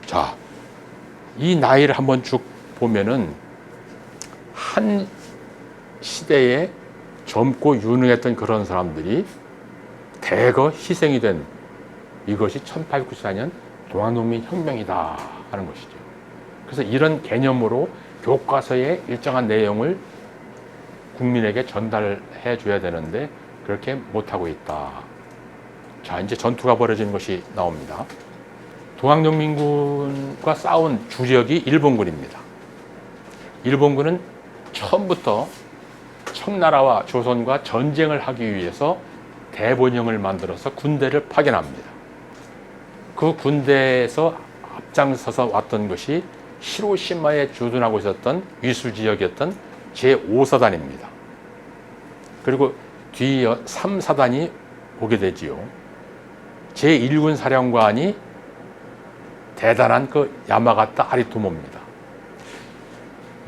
자, 이 나이를 한번 쭉 보면은 한 시대에 젊고 유능했던 그런 사람들이 대거 희생이 된 이것이 1894년 동학농민 혁명이다 하는 것이죠. 그래서 이런 개념으로 교과서의 일정한 내용을 국민에게 전달해 줘야 되는데 그렇게 못하고 있다. 자, 이제 전투가 벌어지는 것이 나옵니다. 동학농민군과 싸운 주력이 일본군입니다. 일본군은 처음부터 청나라와 조선과 전쟁을 하기 위해서 대본영을 만들어서 군대를 파견합니다. 그 군대에서 앞장서서 왔던 것이 히로시마에 주둔하고 있었던 위수 지역이었던 제5사단입니다. 그리고 뒤이어 3사단이 오게 되지요. 제1군 사령관이 대단한 그 야마가타 아리토모입니다.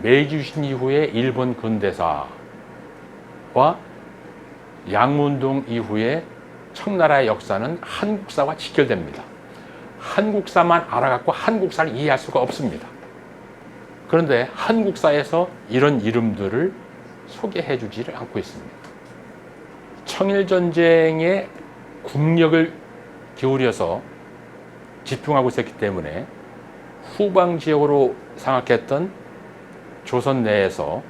메이지유신 이후에 일본 근대사와 양문동 이후에 청나라의 역사는 한국사와 직결됩니다. 한국사만 알아갖고 한국사를 이해할 수가 없습니다. 그런데 한국사에서 이런 이름들을 소개해 주지를 않고 있습니다. 청일전쟁에 국력을 기울여서 집중하고 있었기 때문에 후방지역으로 장악했던 조선 내에서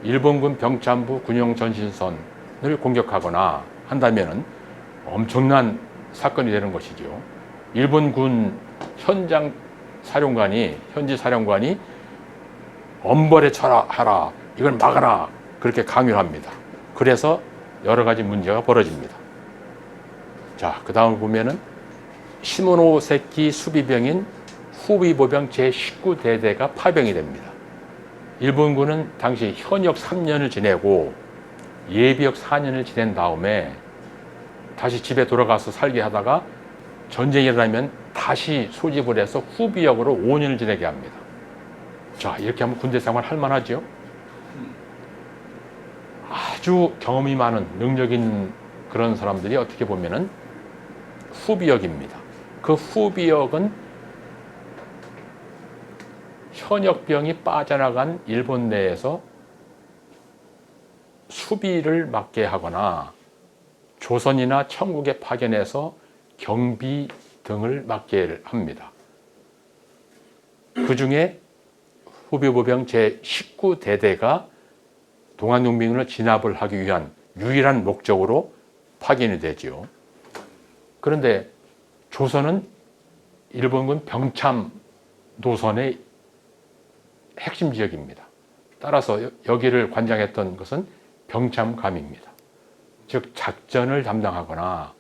일본군 병참부 군용 전신선을 공격하거나 한다면 엄청난 사건이 되는 것이죠. 일본군 현지 사령관이 엄벌에 하라, 이걸 막아라, 그렇게 강요합니다. 그래서 여러 가지 문제가 벌어집니다. 자, 그 다음을 보면은 시모노세키 수비병인 후비보병 제19대대가 파병이 됩니다. 일본군은 당시 현역 3년을 지내고 예비역 4년을 지낸 다음에 다시 집에 돌아가서 살게 하다가 전쟁이 일어나면 다시 소집을 해서 후비역으로 5년을 지내게 합니다. 자, 이렇게 하면 군대 생활 할 만하죠? 아주 경험이 많은, 능력 있는 그런 사람들이 어떻게 보면은 후비역입니다. 그 후비역은 현역병이 빠져나간 일본 내에서 수비를 맡게 하거나 조선이나 청국에 파견해서 경비 등을 맡게 합니다. 그 중에 후비보병 제19대대가 동학농민군을 진압을 하기 위한 유일한 목적으로 파견이 되지요. 그런데 조선은 일본군 병참 노선의 핵심 지역입니다. 따라서 여기를 관장했던 것은 병참감입니다. 즉 작전을 담당하거나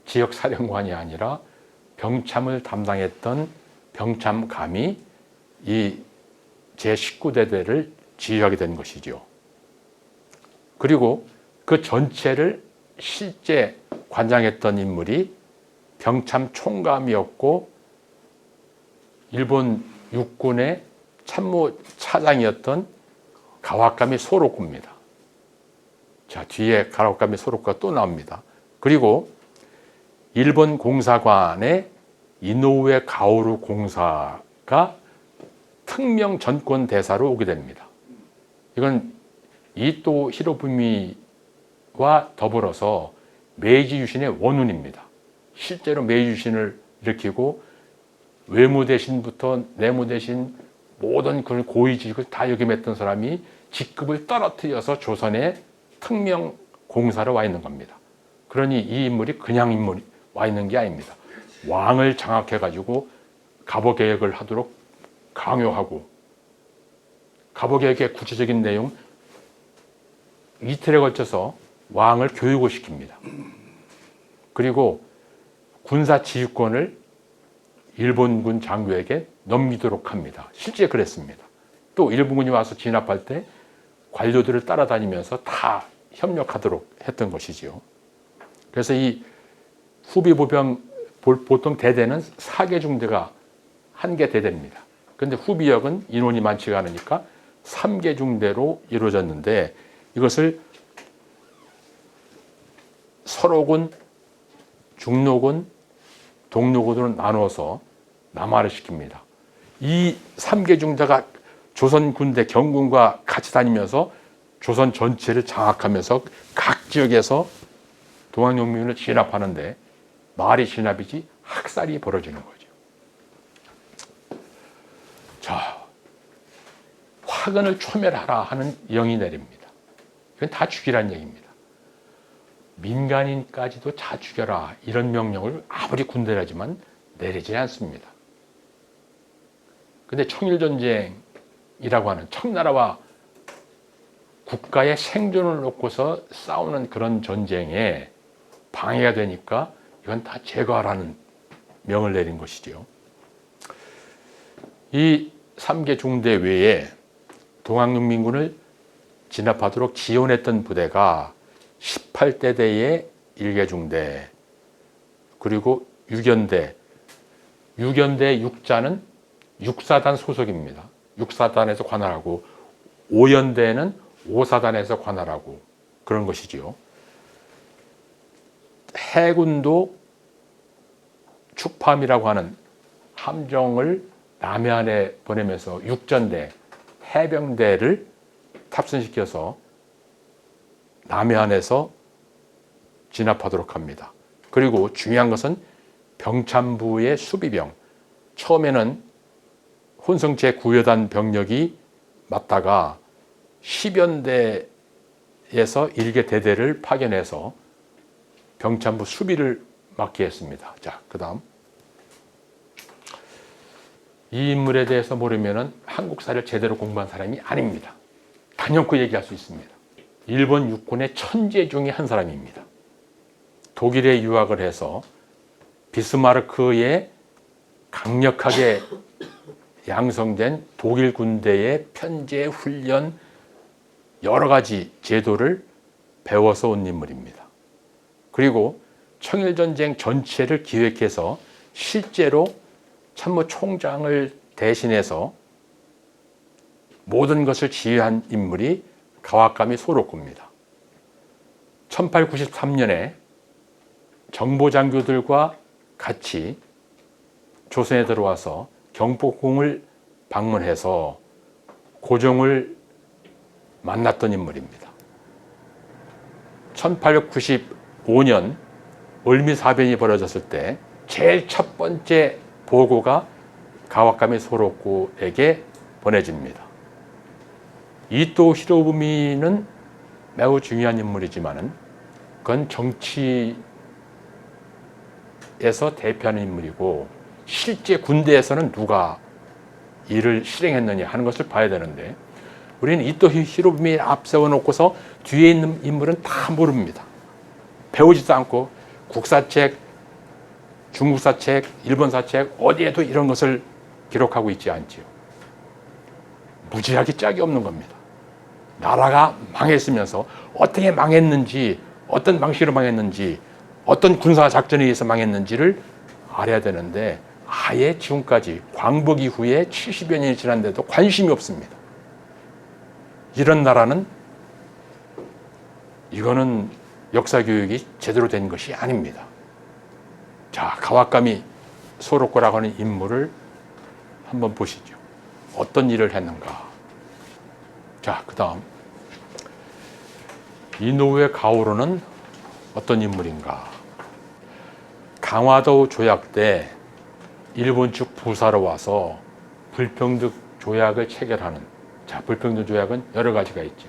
지역 사령관이 아니라 병참을 담당했던 병참감이 이 제19대대를 지휘하게 된 것이죠. 그리고 그 전체를 실제 관장했던 인물이 병참 총감이었고 일본 육군의 참모 차장이었던 가와카미 소로쿠입니다. 자, 뒤에 가와카미 소로쿠가 또 나옵니다. 그리고 일본 공사관의 이노우에 가오루 공사가 특명 전권 대사로 오게 됩니다. 이건 이토 히로부미와 더불어서 메이지 유신의 원운입니다. 실제로 메이지 유신을 일으키고 외무 대신부터 내무 대신 모든 그 고위직을 다 역임했던 사람이 직급을 떨어뜨려서 조선의 특명 공사로 와 있는 겁니다. 그러니 이 인물이 그냥 인물이 와 있는 게 아닙니다. 왕을 장악해가지고 갑오개혁을 하도록 강요하고, 갑오개혁의 구체적인 내용 이틀에 걸쳐서 왕을 교육을 시킵니다. 그리고 군사 지휘권을 일본군 장교에게 넘기도록 합니다. 실제 그랬습니다. 또 일본군이 와서 진압할 때 관료들을 따라다니면서 다 협력하도록 했던 것이지요. 그래서 이 후비보병 보통 대대는 4개 중대가 1개 대대입니다. 그런데 후비역은 인원이 많지가 않으니까 3개 중대로 이루어졌는데 이것을 서로군, 중로군, 동로군으로 나누어서 남하를 시킵니다. 이 3개 중대가 조선 군대 경군과 같이 다니면서 조선 전체를 장악하면서 각 지역에서 동학농민을 진압하는데 말이 진압이지 학살이 벌어지는 거죠. 자, 화근을 초멸하라 하는 영이 내립니다. 이건 다 죽이라는 얘기입니다. 민간인까지도 다 죽여라 이런 명령을 아무리 군대라지만 내리지 않습니다. 근데 청일전쟁이라고 하는 청나라와 국가의 생존을 놓고서 싸우는 그런 전쟁에 방해가 되니까 이건 다 제거하라는 명을 내린 것이죠. 이 3개 중대 외에 동학농민군을 진압하도록 지원했던 부대가 18대대의 1개 중대, 그리고 6연대 6자는 6사단 소속입니다. 6사단에서 관할하고 5연대는 5사단에서 관할하고 그런 것이지요. 해군도 축팜이라고 하는 함정을 남해안에 보내면서 육전대, 해병대를 탑승시켜서 남해안에서 진압하도록 합니다. 그리고 중요한 것은 병참부의 수비병, 처음에는 혼성 제9여단 병력이 맞다가 10연대에서 1개 대대를 파견해서 병참부 수비를 맡게 했습니다. 자, 그 다음. 이 인물에 대해서 모르면 한국사를 제대로 공부한 사람이 아닙니다. 단연코 얘기할 수 있습니다. 일본 육군의 천재 중에 한 사람입니다. 독일에 유학을 해서 비스마르크에 강력하게 양성된 독일 군대의 편제, 훈련, 여러 가지 제도를 배워서 온 인물입니다. 그리고 청일전쟁 전체를 기획해서 실제로 참모총장을 대신해서 모든 것을 지휘한 인물이 가와카미 소로쿠입니다. 1893년에 정보장교들과 같이 조선에 들어와서 경복궁을 방문해서 고종을 만났던 인물입니다. 1895년 을미사변이 벌어졌을 때 제일 첫 번째 보고가 가와카미 소로쿠에게 보내집니다. 이토 히로부미는 매우 중요한 인물이지만은 그건 정치에서 대표하는 인물이고 실제 군대에서는 누가 일을 실행했느냐 하는 것을 봐야 되는데 우리는 이토 히로부미를 앞세워 놓고서 뒤에 있는 인물은 다 모릅니다. 배우지도 않고 국사책, 중국사책, 일본사책 어디에도 이런 것을 기록하고 있지 않지요. 무지하게 짝이 없는 겁니다. 나라가 망했으면서 어떻게 망했는지, 어떤 방식으로 망했는지, 어떤 군사 작전에 의해서 망했는지를 알아야 되는데 아예 지금까지 광복 이후에 70여 년이 지났는데도 관심이 없습니다. 이런 나라는 이거는 역사 교육이 제대로 된 것이 아닙니다. 자, 가와카미 소로코라고 하는 인물을 한번 보시죠. 어떤 일을 했는가. 자, 그 다음 이노우에 가오로는 어떤 인물인가. 강화도 조약 때 일본 측 부사로 와서 불평등 조약을 체결하는, 자, 불평등 조약은 여러 가지가 있죠.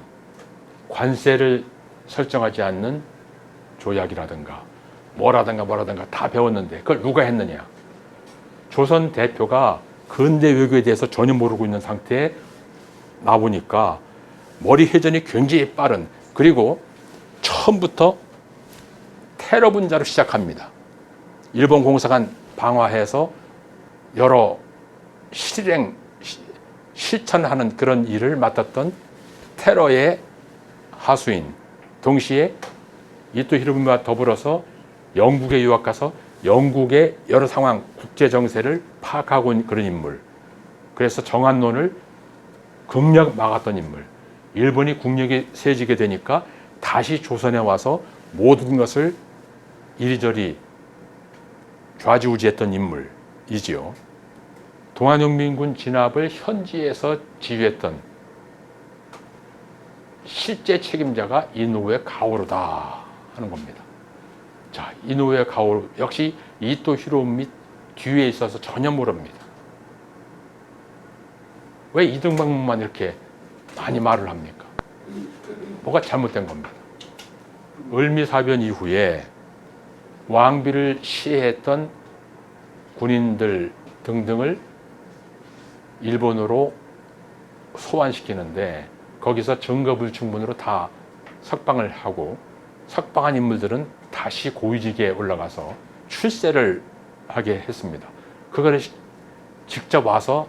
관세를 설정하지 않는 조약이라든가 뭐라든가 다 배웠는데 그걸 누가 했느냐. 조선 대표가 근대 외교에 대해서 전혀 모르고 있는 상태에 나오니까 머리 회전이 굉장히 빠른, 그리고 처음부터 테러 분자로 시작합니다. 일본 공사관 방화해서 여러 실천하는 그런 일을 맡았던 테러의 하수인, 동시에 이토 히로부미와 더불어서 영국에 유학 가서 영국의 여러 상황, 국제 정세를 파악하고 있는 그런 인물. 그래서 정한론을 극력 막았던 인물. 일본이 국력이 세지게 되니까 다시 조선에 와서 모든 것을 이리저리 좌지우지했던 인물이지요. 동아영민군 진압을 현지에서 지휘했던 실제 책임자가 이노우에 가오로다 하는 겁니다. 자, 이노우에 가오로 역시 이토 히로부미 뒤에 있어서 전혀 모릅니다. 왜 이등병만 이렇게 많이 말을 합니까? 뭐가 잘못된 겁니다. 을미사변 이후에 왕비를 시해했던 군인들 등등을 일본으로 소환시키는데 거기서 증거불충분으로 다 석방을 하고, 석방한 인물들은 다시 고위직에 올라가서 출세를 하게 했습니다. 그거를 직접 와서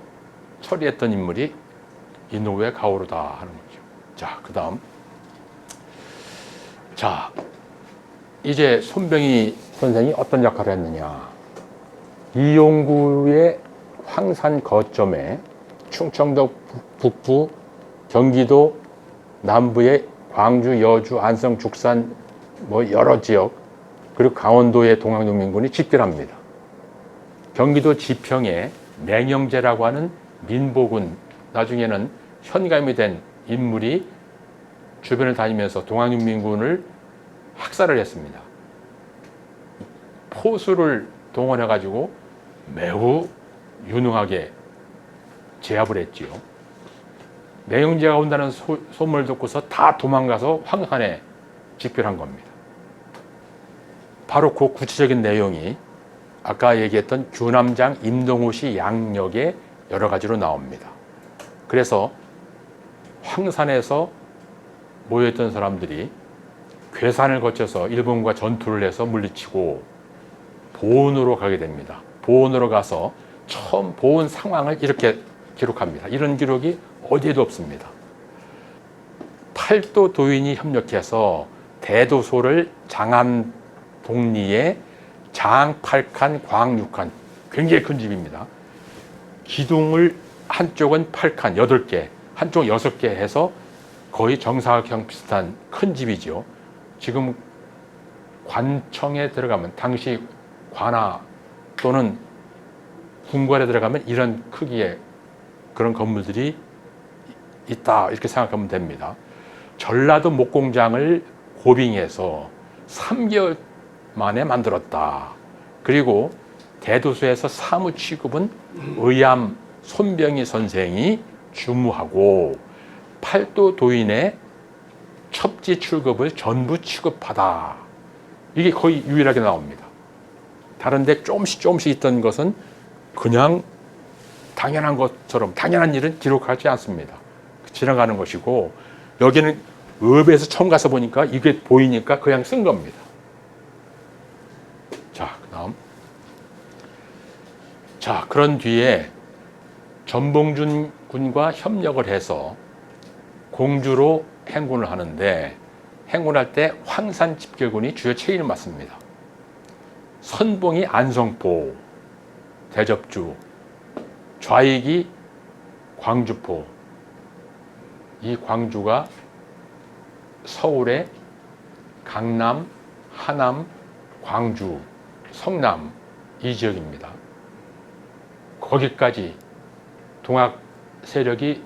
처리했던 인물이 이노우에 가오로다 하는 거죠. 자, 그 다음. 자, 이제 손병희 선생이 어떤 역할을 했느냐. 이용구의 황산 거점에 충청도 북부, 경기도 남부의 광주, 여주, 안성, 죽산 뭐 여러 지역, 그리고 강원도의 동학농민군이 집결합니다. 경기도 지평에 맹영제라고 하는 민보군, 나중에는 현감이 된 인물이 주변을 다니면서 동학농민군을 학살을 했습니다. 포수를 동원해가지고 매우 유능하게 제압을 했지요. 맹영제가 온다는 소문을 듣고서 다 도망가서 황산에 집결한 겁니다. 바로 그 구체적인 내용이 아까 얘기했던 규남장 임동호시 양력에 여러 가지로 나옵니다. 그래서 황산에서 모여있던 사람들이 괴산을 거쳐서 일본과 전투를 해서 물리치고 보은으로 가게 됩니다. 보은으로 가서 처음 보은 상황을 이렇게 기록합니다. 이런 기록이 어디에도 없습니다. 팔도 도인이 협력해서 대도소를 장안 동리에 장 8칸, 광 6칸, 굉장히 큰 집입니다. 기둥을 한쪽은 8칸, 8개, 한쪽 6개 해서 거의 정사각형 비슷한 큰 집이죠. 지금 관청에 들어가면, 당시 관아 또는 궁궐에 들어가면 이런 크기의 그런 건물들이 있다, 이렇게 생각하면 됩니다. 전라도 목공장을 고빙해서 3개월 만에 만들었다. 그리고 대도소에서 사무 취급은 의암 손병희 선생이 주무하고 팔도 도인의 첩지 출급을 전부 취급하다. 이게 거의 유일하게 나옵니다. 다른 데 조금씩 있던 것은 그냥 당연한 것처럼, 당연한 일은 기록하지 않습니다. 지나가는 것이고, 여기는 읍에서 처음 가서 보니까 이게 보이니까 그냥 쓴 겁니다. 자, 그 다음. 자, 그런 뒤에 전봉준 군과 협력을 해서 공주로 행군을 하는데 행군할 때 황산 집결군이 주요 책임을 맡습니다. 선봉이 안성포, 대접주, 좌익이 광주포. 이 광주가 서울의 강남, 하남, 광주, 성남 이 지역입니다. 거기까지 동학 세력이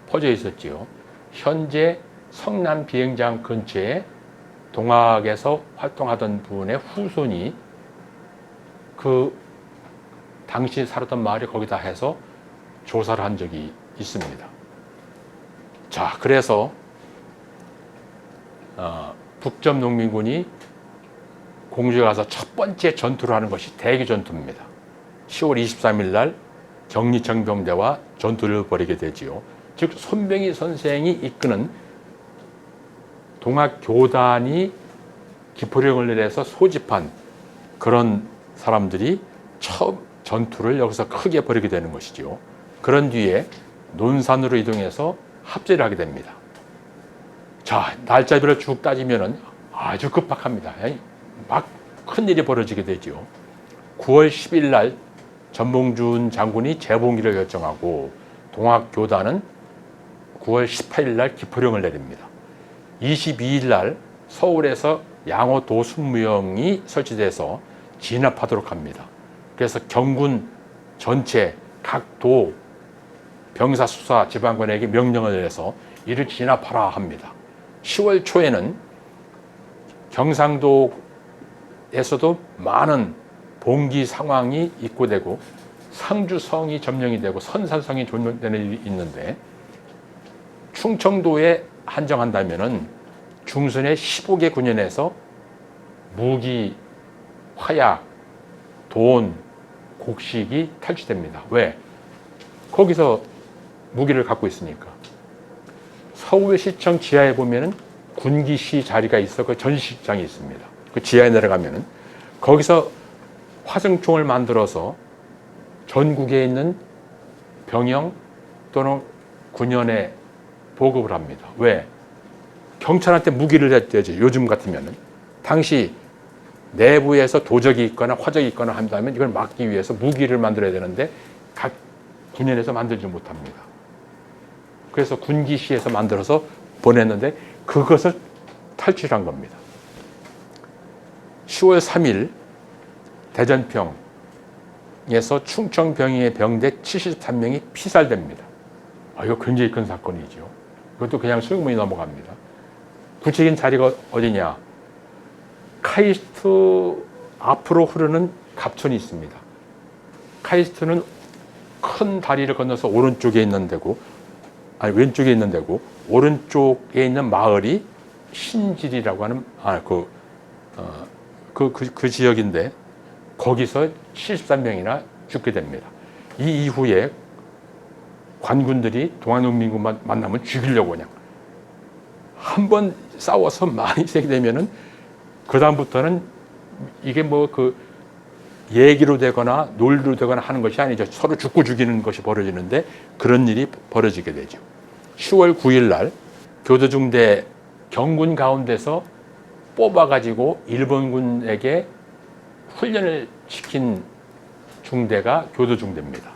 퍼져 있었지요. 현재 성남 비행장 근처에 동학에서 활동하던 분의 후손이 그 당시 살았던 마을이 거기다 해서 조사를 한 적이 있습니다. 자, 그래서 북점농민군이 공주에 가서 첫 번째 전투를 하는 것이 대기전투입니다. 10월 23일 날 경리청병대와 전투를 벌이게 되지요. 즉 손병희 선생이 이끄는 동학교단이 기포령을 내려서 소집한 그런 사람들이 처음 전투를 여기서 크게 벌이게 되는 것이죠. 그런 뒤에 논산으로 이동해서 합제를 하게 됩니다. 자, 날짜별로 쭉 따지면은 아주 급박합니다. 막 큰일이 벌어지게 되죠. 9월 10일 날 전봉준 장군이 재봉기를 결정하고 동학교단은 9월 18일 날 기포령을 내립니다. 22일 날 서울에서 양호 도순무영이 설치돼서 진압하도록 합니다. 그래서 경군 전체 각 도 병사 수사 지방관에게 명령을 내려서 이를 진압하라 합니다. 10월 초에는 경상도에서도 많은 봉기 상황이 입고되고 상주성이 점령이 되고 선산성이 점령되는 일이 있는데 충청도에 한정한다면은 중순의 15개 군현에서 무기, 화약, 돈, 곡식이 탈취됩니다. 왜? 거기서 무기를 갖고 있으니까. 서울시청 지하에 보면은 군기시 자리가 있어 그 전시장이 있습니다. 그 지하에 내려가면은 거기서 화승총을 만들어서 전국에 있는 병영 또는 군현에 보급을 합니다. 왜? 경찰한테 무기를 냈대지. 요즘 같으면은 당시 내부에서 도적이 있거나 화적이 있거나 한다면 이걸 막기 위해서 무기를 만들어야 되는데 각 군현에서 만들지 못합니다. 그래서 군기시에서 만들어서 보냈는데 그것을 탈취한 겁니다. 10월 3일 대전평에서 충청병의 병대 73명이 피살됩니다. 이거 굉장히 큰 사건이죠. 이것도 그냥 소용문이 넘어갑니다. 구체적인 자리가 어디냐? 카이스트 앞으로 흐르는 갑천이 있습니다. 카이스트는 큰 다리를 건너서 오른쪽에 있는 데고, 아니 왼쪽에 있는 데고, 오른쪽에 있는 마을이 신질이라고 하는 그 지역인데 거기서 73명이나 죽게 됩니다. 이 이후에 관군들이 동학농민군만 만나면 죽이려고 그냥 한 번 싸워서 많이 세게 되면은 그 다음부터는 이게 뭐 그 얘기로 되거나 논리로 되거나 하는 것이 아니죠. 서로 죽고 죽이는 것이 벌어지는데 그런 일이 벌어지게 되죠. 10월 9일 날 교도중대 경군 가운데서 뽑아가지고 일본군에게 훈련을 시킨 중대가 교도중대입니다.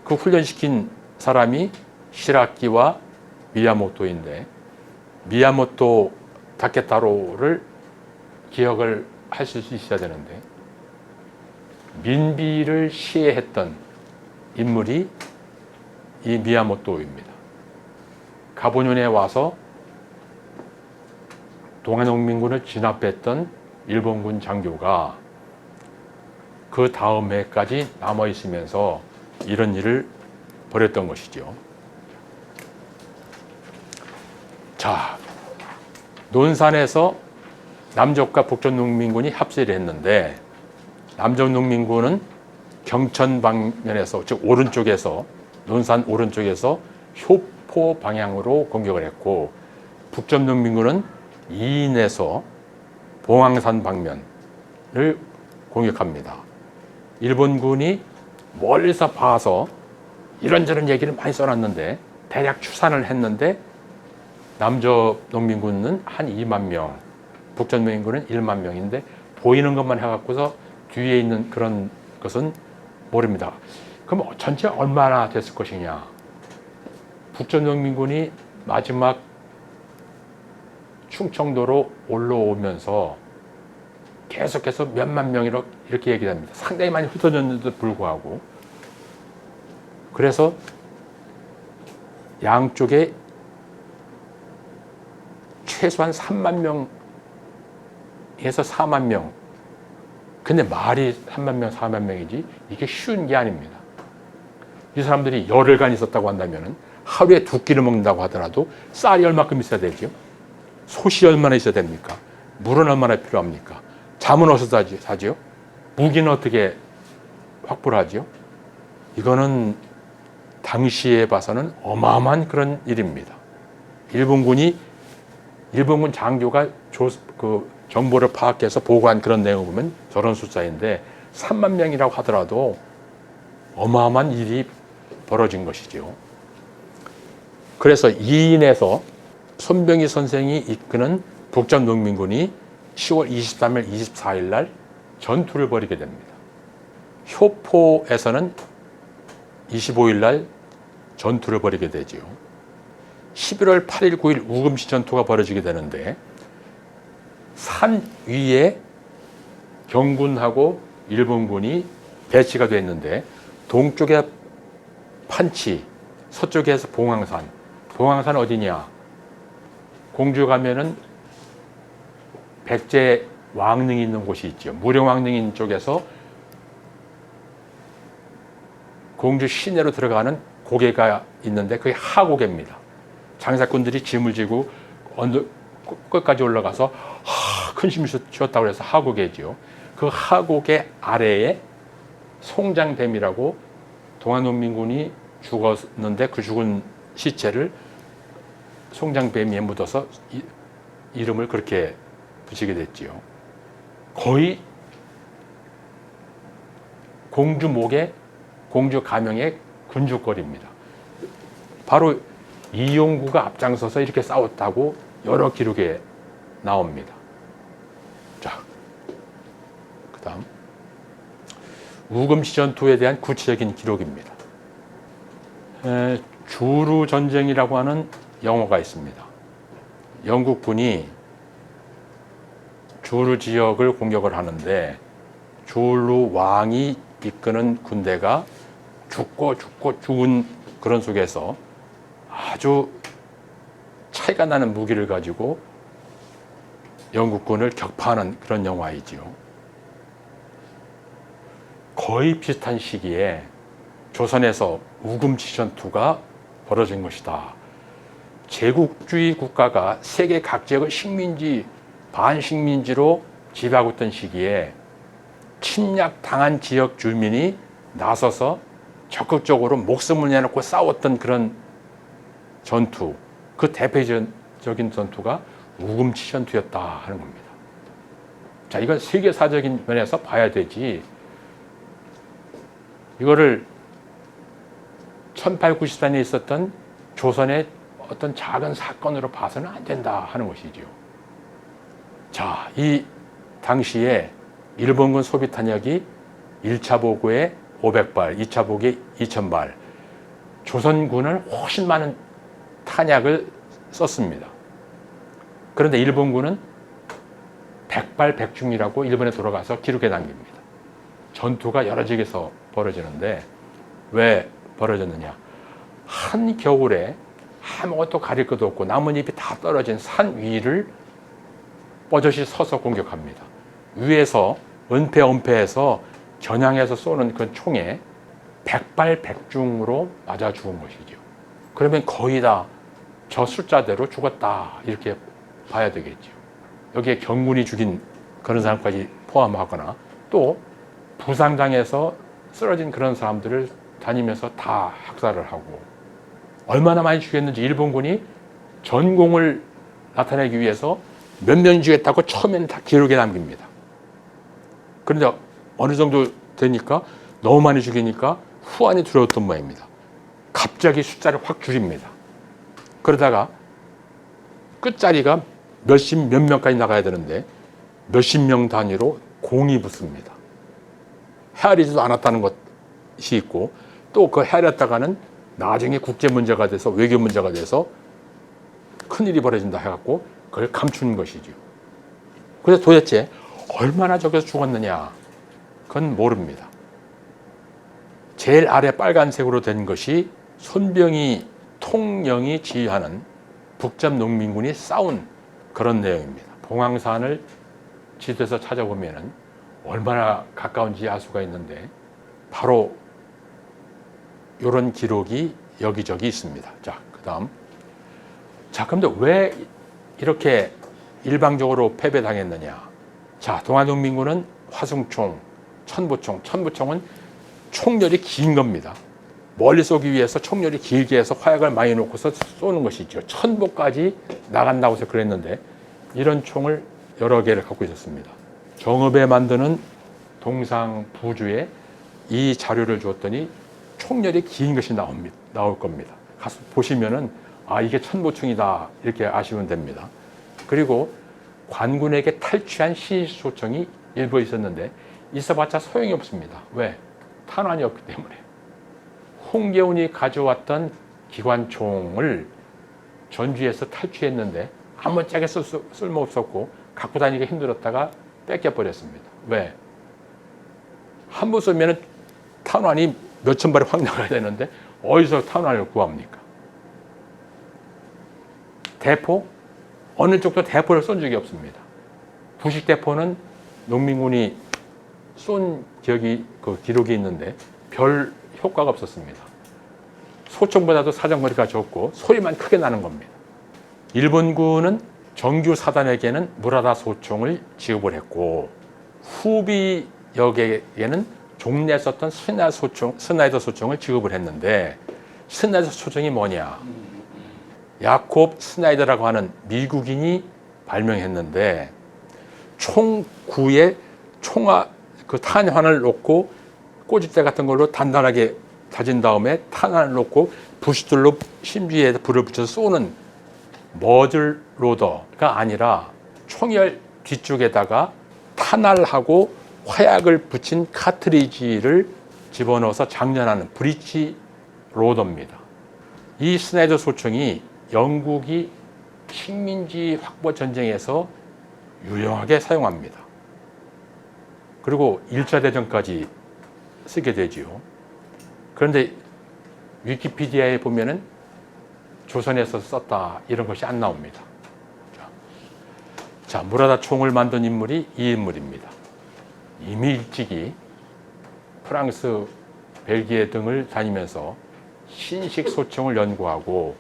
그 훈련시킨 사람이 시라키와 미야모토인데 미야모토 다케타로를 기억을 하실 수 있어야 되는데 민비를 시해했던 인물이 이 미야모토입니다. 가보년에 와서 동해농민군을 진압했던 일본군 장교가 그 다음 해까지 남아있으면서 이런 일을 벌였던 것이죠. 자, 논산에서 남쪽과 북쪽농민군이 합세를 했는데 남쪽농민군은 경천 방면에서 즉 오른쪽에서 논산 오른쪽에서 효포 방향으로 공격을 했고 북쪽농민군은 이인에서 봉황산 방면을 공격합니다. 일본군이 멀리서 봐서 이런저런 얘기를 많이 써놨는데 대략 추산을 했는데 남조 농민군은 한 2만 명, 북전 농민군은 1만 명인데 보이는 것만 해갖고서 뒤에 있는 그런 것은 모릅니다. 그럼 전체 얼마나 됐을 것이냐? 북전 농민군이 마지막 충청도로 올라오면서 계속해서 몇만 명이라고 이렇게 얘기합니다. 상당히 많이 흩어졌는데도 불구하고. 그래서 양쪽에 최소한 3만 명에서 4만 명. 근데 말이 3만 명, 4만 명이지 이게 쉬운 게 아닙니다. 이 사람들이 열흘간 있었다고 한다면 하루에 2끼를 먹는다고 하더라도 쌀이 얼마큼 있어야 되죠? 솥이 얼마나 있어야 됩니까? 물은 얼마나 필요합니까? 잠은 어디서 자죠? 무기는 어떻게 확보를 하죠? 이거는 당시에 봐서는 어마어마한 그런 일입니다. 일본군 장교가 정보를 파악해서 보고한 그런 내용을 보면 저런 숫자인데 3만 명이라고 하더라도 어마어마한 일이 벌어진 것이죠. 그래서 이인에서 손병희 선생이 이끄는 북전 농민군이 10월 23일, 24일 날 전투를 벌이게 됩니다. 효포에서는 25일 날 전투를 벌이게 되지요. 11월 8일, 9일 우금시 전투가 벌어지게 되는데 산 위에 경군하고 일본군이 배치가 되어 있는데 동쪽에 판치, 서쪽에서 봉황산. 봉황산 어디냐? 공주 가면은 백제 왕릉이 있는 곳이 있죠. 무령왕릉이 있는 쪽에서 공주 시내로 들어가는 고개가 있는데 그게 하고개입니다. 장사꾼들이 짐을 지고 끝까지 올라가서 큰 힘을 쉬었다고 해서 하고개죠. 그 하고개 아래에 송장뱀이라고 동아농민군이 죽었는데 그 죽은 시체를 송장뱀이에 묻어서 이름을 그렇게 붙이게 됐지요. 거의 공주 목에 공주 가명의 군주거리입니다. 바로 이용구가 앞장서서 이렇게 싸웠다고 여러 기록에 나옵니다. 자, 그 다음 우금시 전투에 대한 구체적인 기록입니다. 주루 전쟁이라고 하는 영화가 있습니다. 영국군이 주루 지역을 공격을 하는데 주루 왕이 이끄는 군대가 죽은 그런 속에서 아주 차이가 나는 무기를 가지고 영국군을 격파하는 그런 영화이지요. 거의 비슷한 시기에 조선에서 우금치 전투가 벌어진 것이다. 제국주의 국가가 세계 각 지역을 식민지, 반식민지로 지배하고 있던 시기에 침략당한 지역 주민이 나서서 적극적으로 목숨을 내놓고 싸웠던 그런 전투, 그 대표적인 전투가 우금치 전투였다 하는 겁니다. 자, 이건 세계사적인 면에서 봐야 되지. 이거를 1894년에 있었던 조선의 어떤 작은 사건으로 봐서는 안 된다 하는 것이죠. 자, 이 당시에 일본군 소비 탄약이 1차 보고에 500발, 2차 보고에 2000발, 조선군은 훨씬 많은 탄약을 썼습니다. 그런데 일본군은 100발 100중이라고 일본에 돌아가서 기록에 남깁니다. 전투가 여러 지역에서 벌어지는데 왜 벌어졌느냐? 한겨울에 아무것도 가릴 것도 없고 나뭇잎이 다 떨어진 산 위를 뻗어시 서서 공격합니다. 위에서 은폐해서 겨냥해서 쏘는 그 총에 100발 100중으로 맞아 죽은 것이죠. 그러면 거의 다 저 숫자대로 죽었다 이렇게 봐야 되겠죠. 여기에 경군이 죽인 그런 사람까지 포함하거나 또 부상당해서 쓰러진 그런 사람들을 다니면서 다 학살을 하고 얼마나 많이 죽였는지 일본군이 전공을 나타내기 위해서 몇 명이 죽였다고 처음에는 다 기록에 남깁니다. 그런데 어느 정도 되니까 너무 많이 죽이니까 후환이 두려웠던 모양입니다. 갑자기 숫자를 확 줄입니다. 그러다가 끝자리가 몇십 몇 명까지 나가야 되는데 몇십 명 단위로 공이 붙습니다. 헤아리지도 않았다는 것이 있고 또 그 헤아렸다가는 나중에 국제 문제가 돼서 외교 문제가 돼서 큰일이 벌어진다 해갖고 그걸 감춘 것이죠. 그래서 도대체 얼마나 저기서 죽었느냐 그건 모릅니다. 제일 아래 빨간색으로 된 것이 손병희 통령이 지휘하는 북점 농민군이 싸운 그런 내용입니다. 봉황산을 지도에서 찾아보면 얼마나 가까운지 알 수가 있는데 바로 이런 기록이 여기저기 있습니다. 자, 그 다음. 자, 그런데 왜 이렇게 일방적으로 패배당했느냐. 자, 동아농민군은 화승총, 천부총은 총열이 긴 겁니다. 멀리 쏘기 위해서 총열이 길게 해서 화약을 많이 놓고서 쏘는 것이죠. 천부까지 나간다고 해서 그랬는데 이런 총을 여러 개를 갖고 있었습니다. 정읍에 만드는 동상 부주에 이 자료를 주었더니 총열이 긴 것이 나올 겁니다. 가서 보시면은 아 이게 천부총이다 이렇게 아시면 됩니다. 그리고 관군에게 탈취한 신소총이 일부 있었는데 있어봤자 소용이 없습니다. 왜? 탄환이 없기 때문에. 홍계훈이 가져왔던 기관총을 전주에서 탈취했는데 아무짝에 쓸모없었고 갖고 다니기 힘들었다가 뺏겨버렸습니다. 왜? 한 번 쏘면 탄환이 몇천 발이 확 나가야 되는데 어디서 탄환을 구합니까? 대포? 어느 쪽도 대포를 쏜 적이 없습니다. 부식대포는 농민군이 쏜 기록이 있는데 별 효과가 없었습니다. 소총보다도 사정거리가 적고 소리만 크게 나는 겁니다. 일본군은 정규 사단에게는 무라다 소총을 지급을 했고 후비 역에게는 종래에 썼던 스나이더 소총을 지급을 했는데 스나이더 소총이 뭐냐? 야콥 스나이더라고 하는 미국인이 발명했는데 총구에 그 탄환을 놓고 꼬집대 같은 걸로 단단하게 다진 다음에 탄환을 놓고 부싯돌로 심지에 불을 붙여서 쏘는 머즐 로더가 아니라 총열 뒤쪽에다가 탄알하고 화약을 붙인 카트리지를 집어넣어서 장전하는 브릿지 로더입니다. 이 스나이더 소총이 영국이 식민지 확보 전쟁에서 유용하게 사용합니다. 그리고 1차 대전까지 쓰게 되지요. 그런데 위키피디아에 보면은 조선에서 썼다 이런 것이 안 나옵니다. 자, 무라다 총을 만든 인물이 이 인물입니다. 이미 일찍이 프랑스, 벨기에 등을 다니면서 신식 소총을 연구하고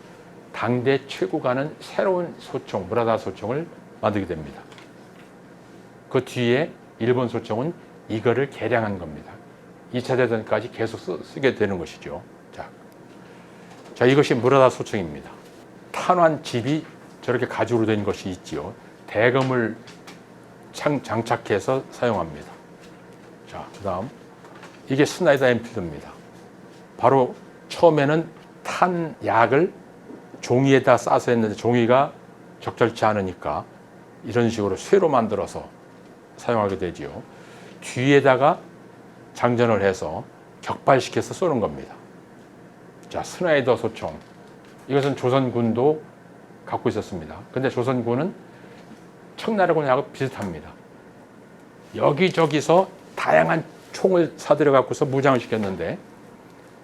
당대 최고가는 새로운 소총, 무라다 소총을 만들게 됩니다. 그 뒤에 일본 소총은 이거를 개량한 겁니다. 2차 대전까지 계속 쓰게 되는 것이죠. 자, 이것이 무라다 소총입니다. 탄환집이 저렇게 가죽으로 된 것이 있지요. 대검을 장착해서 사용합니다. 자, 그 다음 이게 스나이더 엠필드입니다. 바로 처음에는 탄약을 종이에다 싸서 했는데 종이가 적절치 않으니까 이런 식으로 쇠로 만들어서 사용하게 되지요. 뒤에다가 장전을 해서 격발시켜서 쏘는 겁니다. 자, 스나이더 소총. 이것은 조선군도 갖고 있었습니다. 근데 조선군은 청나라군하고 비슷합니다. 여기저기서 다양한 총을 사들여 갖고서 무장을 시켰는데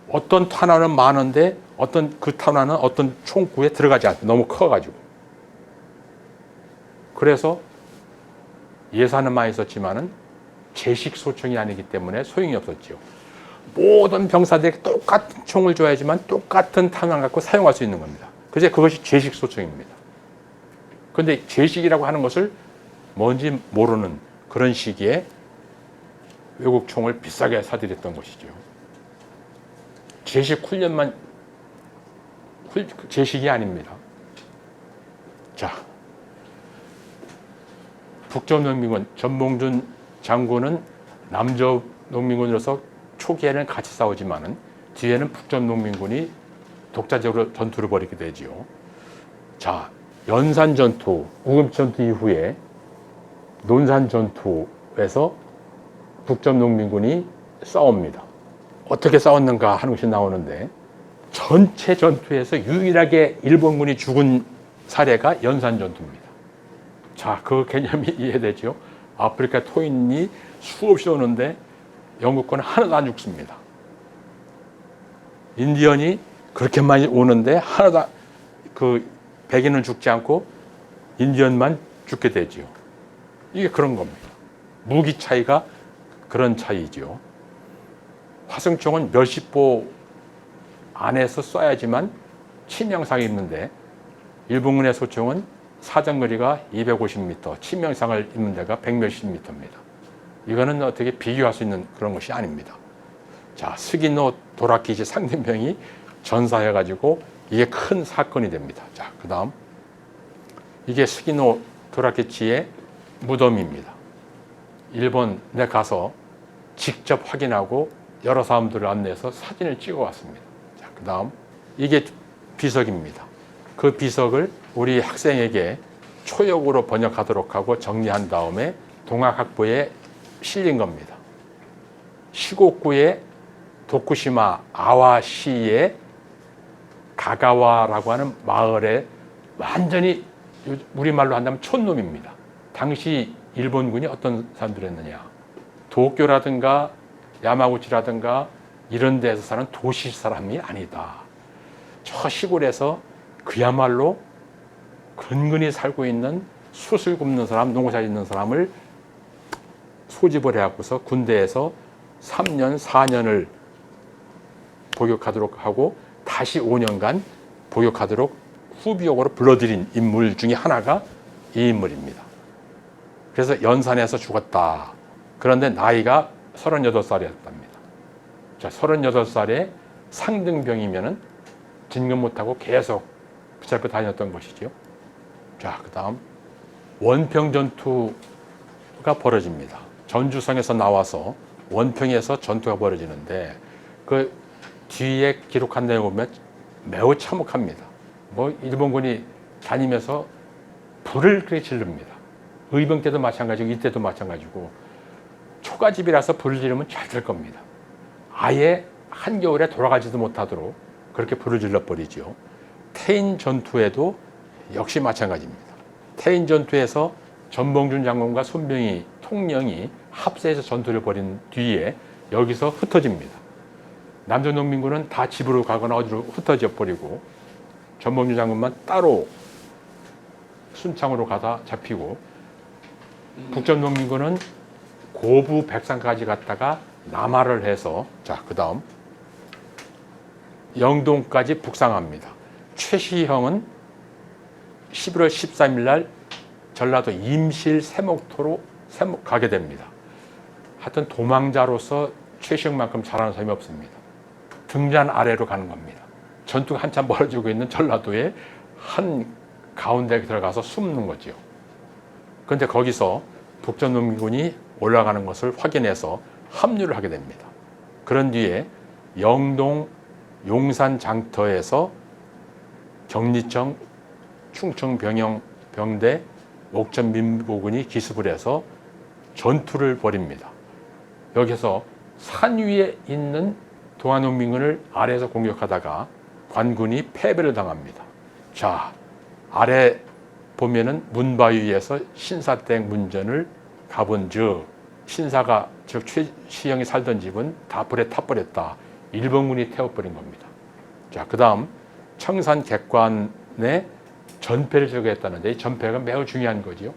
어떤 탄환은 많은데 어떤 그 탄환은 어떤 총구에 들어가지 않아요. 너무 커가지고. 그래서 예산은 많이 썼지만은 제식 소총이 아니기 때문에 소용이 없었죠. 모든 병사들에게 똑같은 총을 줘야지만 똑같은 탄환 갖고 사용할 수 있는 겁니다. 그래서 그것이 제식 소총입니다. 그런데 제식이라고 하는 것을 뭔지 모르는 그런 시기에 외국 총을 비싸게 사들였던 것이죠. 제식 훈련만 제식이 아닙니다. 자, 북점농민군 전봉준 장군은 남저 농민군으로서 초기에는 같이 싸우지만은 뒤에는 북점농민군이 독자적으로 전투를 벌이게 되지요. 자, 연산 전투, 우금치 전투 이후에 논산 전투에서 북전 농민군이 싸웁니다. 어떻게 싸웠는가 하는 것이 나오는데 전체 전투에서 유일하게 일본군이 죽은 사례가 연산 전투입니다. 자, 그 개념이 이해되죠? 아프리카 토인이 수없이 오는데 영국군은 하나도 안 죽습니다. 인디언이 그렇게 많이 오는데 하나도 그 백인은 죽지 않고 인디언만 죽게 되지요. 이게 그런 겁니다. 무기 차이가 그런 차이죠. 화승총은 몇십 보 안에서 쏴야지만 치명상이 있는데 일본군의 소총은 사정거리가 250m, 치명상을 입는 데가 100몇십 미터입니다. 이거는 어떻게 비교할 수 있는 그런 것이 아닙니다. 자, 스기노 도라키지 상den병이 전사해가지고 이게 큰 사건이 됩니다. 자, 그 다음 이게 스기노 도라키치의 무덤입니다. 일본에 가서 직접 확인하고 여러 사람들을 안내해서 사진을 찍어 왔습니다. 자, 그 다음 이게 비석입니다. 그 비석을 우리 학생에게 초역으로 번역하도록 하고 정리한 다음에 동학학부에 실린 겁니다. 시곡구의 도쿠시마 아와시의 가가와라고 하는 마을에 완전히 우리말로 한다면 촌놈입니다. 당시 일본군이 어떤 사람들이었느냐. 도쿄라든가 야마구치라든가 이런 데서 사는 도시 사람이 아니다. 저 시골에서 그야말로 근근히 살고 있는 숯을 굽는 사람, 농사 짓는 사람을 소집을 해갖고서 군대에서 3년, 4년을 복역하도록 하고 다시 5년간 복역하도록 후비역으로 불러들인 인물 중에 하나가 이 인물입니다. 그래서 연산에서 죽었다. 그런데 나이가 38살이었답니다. 자, 38살에 상등병이면은 진급 못하고 계속 붙잡혀 다녔던 것이죠. 자, 그 다음 원평 전투가 벌어집니다. 전주성에서 나와서 원평에서 전투가 벌어지는데 그 뒤에 기록한 내용을 보면 매우 참혹합니다. 뭐 일본군이 다니면서 불을 그렇게 지릅니다. 의병 때도 마찬가지고 이때도 마찬가지고 초가집이라서 불을 지르면 잘 될 겁니다. 아예 한겨울에 돌아가지도 못하도록 그렇게 불을 질러버리죠. 태인 전투에도 역시 마찬가지입니다. 태인 전투에서 전봉준 장군과 손병희 통령이 합세해서 전투를 벌인 뒤에 여기서 흩어집니다. 남조농민군은 다 집으로 가거나 어디로 흩어져 버리고 전봉준 장군만 따로 순창으로 가다 잡히고 북전농민군은 고부 백산까지 갔다가 남하를 해서 자, 그 다음 영동까지 북상합니다. 최시형은 11월 13일 날 전라도 임실 세목토로 가게 됩니다. 하여튼 도망자로서 최시형만큼 잘하는 사람이 없습니다. 등잔 아래로 가는 겁니다. 전투가 한참 벌어지고 있는 전라도의 한 가운데 들어가서 숨는 거죠. 그런데 거기서 북전농민군이 올라가는 것을 확인해서 합류를 하게 됩니다. 그런 뒤에 영동 용산 장터에서 경리청, 충청 병영 병대, 옥천 민보군이 기습을 해서 전투를 벌입니다. 여기서 산 위에 있는 동아농민군을 아래에서 공격하다가 관군이 패배를 당합니다. 자, 아래 보면은 문바위에서 신사댁 문전을 가본 즉 신사가 즉 최시형이 살던 집은 다 불에 타버렸다. 일본군이 태워버린 겁니다. 자, 그 다음 청산 객관에 전패를 제거했다는데 이 전패가 매우 중요한 거죠.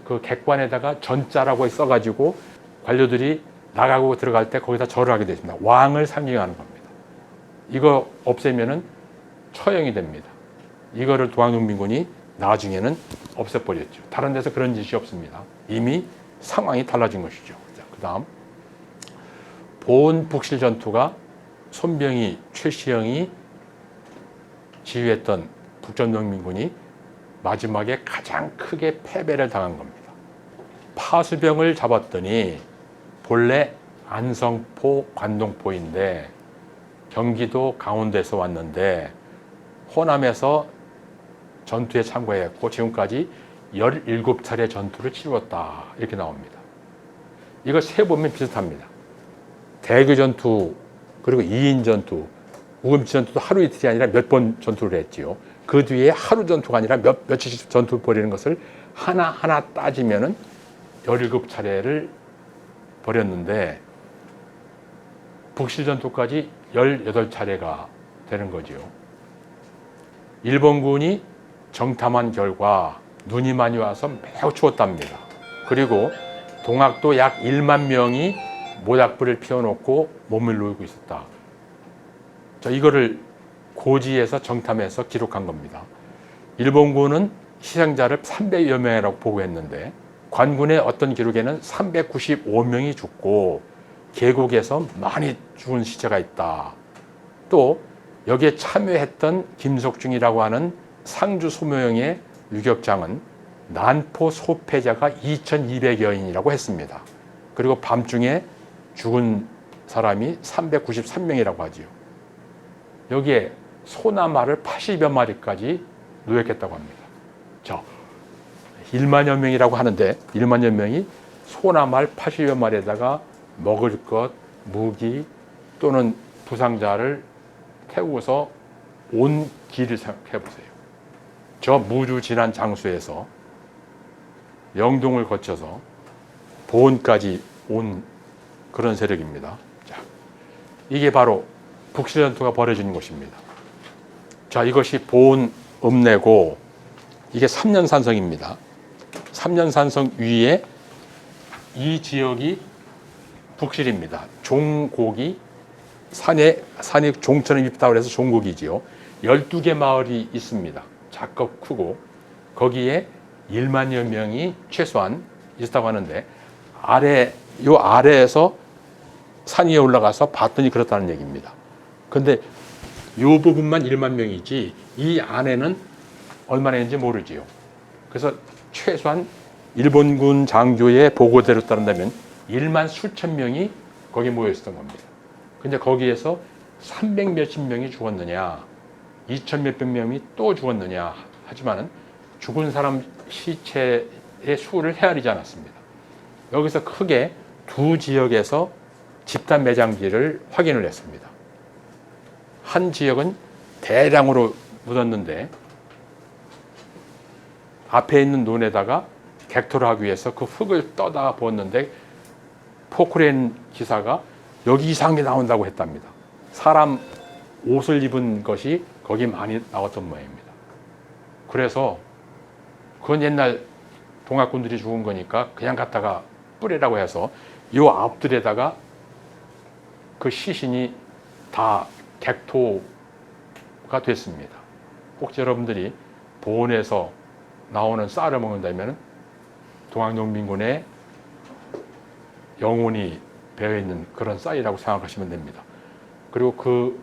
그 객관에다가 전자라고 써가지고 관료들이 나가고 들어갈 때 거기다 절을 하게 되십니다. 왕을 상징하는 겁니다. 이거 없애면은 처형이 됩니다. 이거를 동아농민군이 나중에는 없애버렸죠. 다른 데서 그런 짓이 없습니다. 이미 상황이 달라진 것이죠. 자, 그 다음 보은 북실 전투가 손병희, 최시형이 지휘했던 북전농민군이 마지막에 가장 크게 패배를 당한 겁니다. 파수병을 잡았더니 본래 안성포, 관동포인데 경기도 강원도에서 왔는데 호남에서 전투에 참가했고 지금까지 17차례 전투를 치루었다 이렇게 나옵니다. 이거 세보면 비슷합니다. 대교 전투 그리고 2인 전투, 우금치 전투도 하루 이틀이 아니라 몇 번 전투를 했지요. 그 뒤에 하루 전투가 아니라 며칠씩 전투를 벌이는 것을 하나하나 따지면은 17차례를 벌였는데 북실 전투까지 18차례가 되는 거지요. 일본군이 정탐한 결과 눈이 많이 와서 매우 추웠답니다. 그리고 동학도 약 1만 명이 모닥불을 피워놓고 몸을 누이고 있었다. 이거를 고지에서 정탐해서 기록한 겁니다. 일본군은 희생자를 300여 명이라고 보고했는데 관군의 어떤 기록에는 395명이 죽고 계곡에서 많이 죽은 시체가 있다. 또 여기에 참여했던 김석중이라고 하는 상주 소묘영의 유격장은 난포 소패자가 2200여인이라고 했습니다. 그리고 밤중에 죽은 사람이 393명이라고 하지요. 여기에 소나말을 80여 마리까지 노획했다고 합니다. 1만여 명이라고 하는데 1만여 명이 소나말 80여 마리에다가 먹을 것, 무기 또는 부상자를 태우고서 온 길을 생각해 보세요. 저 무주진한 장소에서 영동을 거쳐서 보은까지 온 그런 세력입니다. 자, 이게 바로 북실전투가 벌어지는 곳입니다. 자, 이것이 보은 읍내고 이게 삼년산성입니다. 삼년산성 위에 이 지역이 북실입니다. 종곡이 산이 종처럼 있다고 해서 종곡이지요. 12개 마을이 있습니다. 작고 크고 거기에 1만여 명이 최소한 있었다고 하는데 요 아래에서 산 위에 올라가서 봤더니 그렇다는 얘기입니다. 근데 요 부분만 1만 명이지 이 안에는 얼마나 있는지 모르지요. 그래서 최소한 일본군 장교의 보고대로 따른다면 1만 수천 명이 거기 모여 있었던 겁니다. 근데 거기에서 300 몇십 명이 죽었느냐, 2천 몇백 명이 또 죽었느냐 하지만은 죽은 사람 시체의 수를 헤아리지 않았습니다. 여기서 크게 두 지역에서 집단 매장지를 확인을 했습니다. 한 지역은 대량으로 묻었는데 앞에 있는 논에다가 객토를 하기 위해서 그 흙을 떠다 부었는데 포크레인 기사가 여기 이상이 나온다고 했답니다. 사람 옷을 입은 것이 거기 많이 나왔던 모양입니다. 그래서 그건 옛날 동학군들이 죽은 거니까 그냥 갖다가 뿌리라고 해서 이 앞들에다가 그 시신이 다 객토가 됐습니다. 혹시 여러분들이 보온에서 나오는 쌀을 먹는다면 동학농민군의 영혼이 배어있는 그런 쌀이라고 생각하시면 됩니다. 그리고 그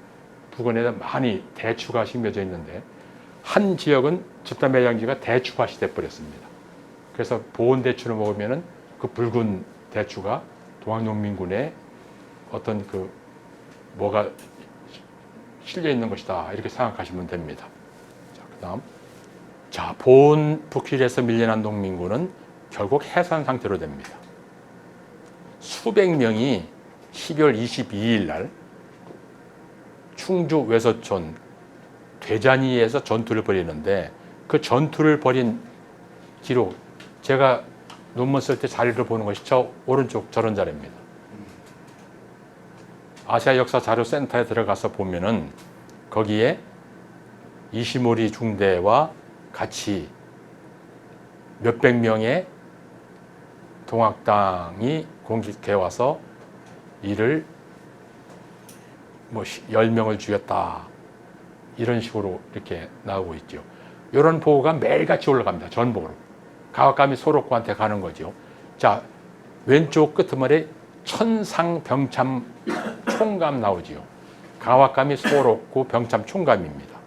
부근에 많이 대추가 심겨져 있는데 한 지역은 집단 매장지가 대추밭이 돼버렸습니다. 그래서 보온 대추를 먹으면 그 붉은 대추가 동학농민군의 어떤 그 뭐가 실려 있는 것이다 이렇게 생각하시면 됩니다. 자, 그다음 보온 북실에서 밀려난 농민군은 결국 해산 상태로 됩니다. 수백 명이 12월 22일 날 충주 외서촌 되자니에서 전투를 벌이는데 그 전투를 벌인 기록, 제가 논문 쓸 때 자료를 보는 것이 저 오른쪽 저런 자리입니다. 아시아 역사 자료 센터에 들어가서 보면은 거기에 이시모리 중대와 같이 몇백 명의 동학당이 공격해 와서 이를 10명을 죽였다 이런 식으로 이렇게 나오고 있죠. 이런 보고가 매일같이 올라갑니다. 전복으로. 가와카미 소록구한테 가는 거죠. 자, 왼쪽 끄트머리에 천상병참 총감 나오지요. 가와카미 소록구 병참 총감입니다.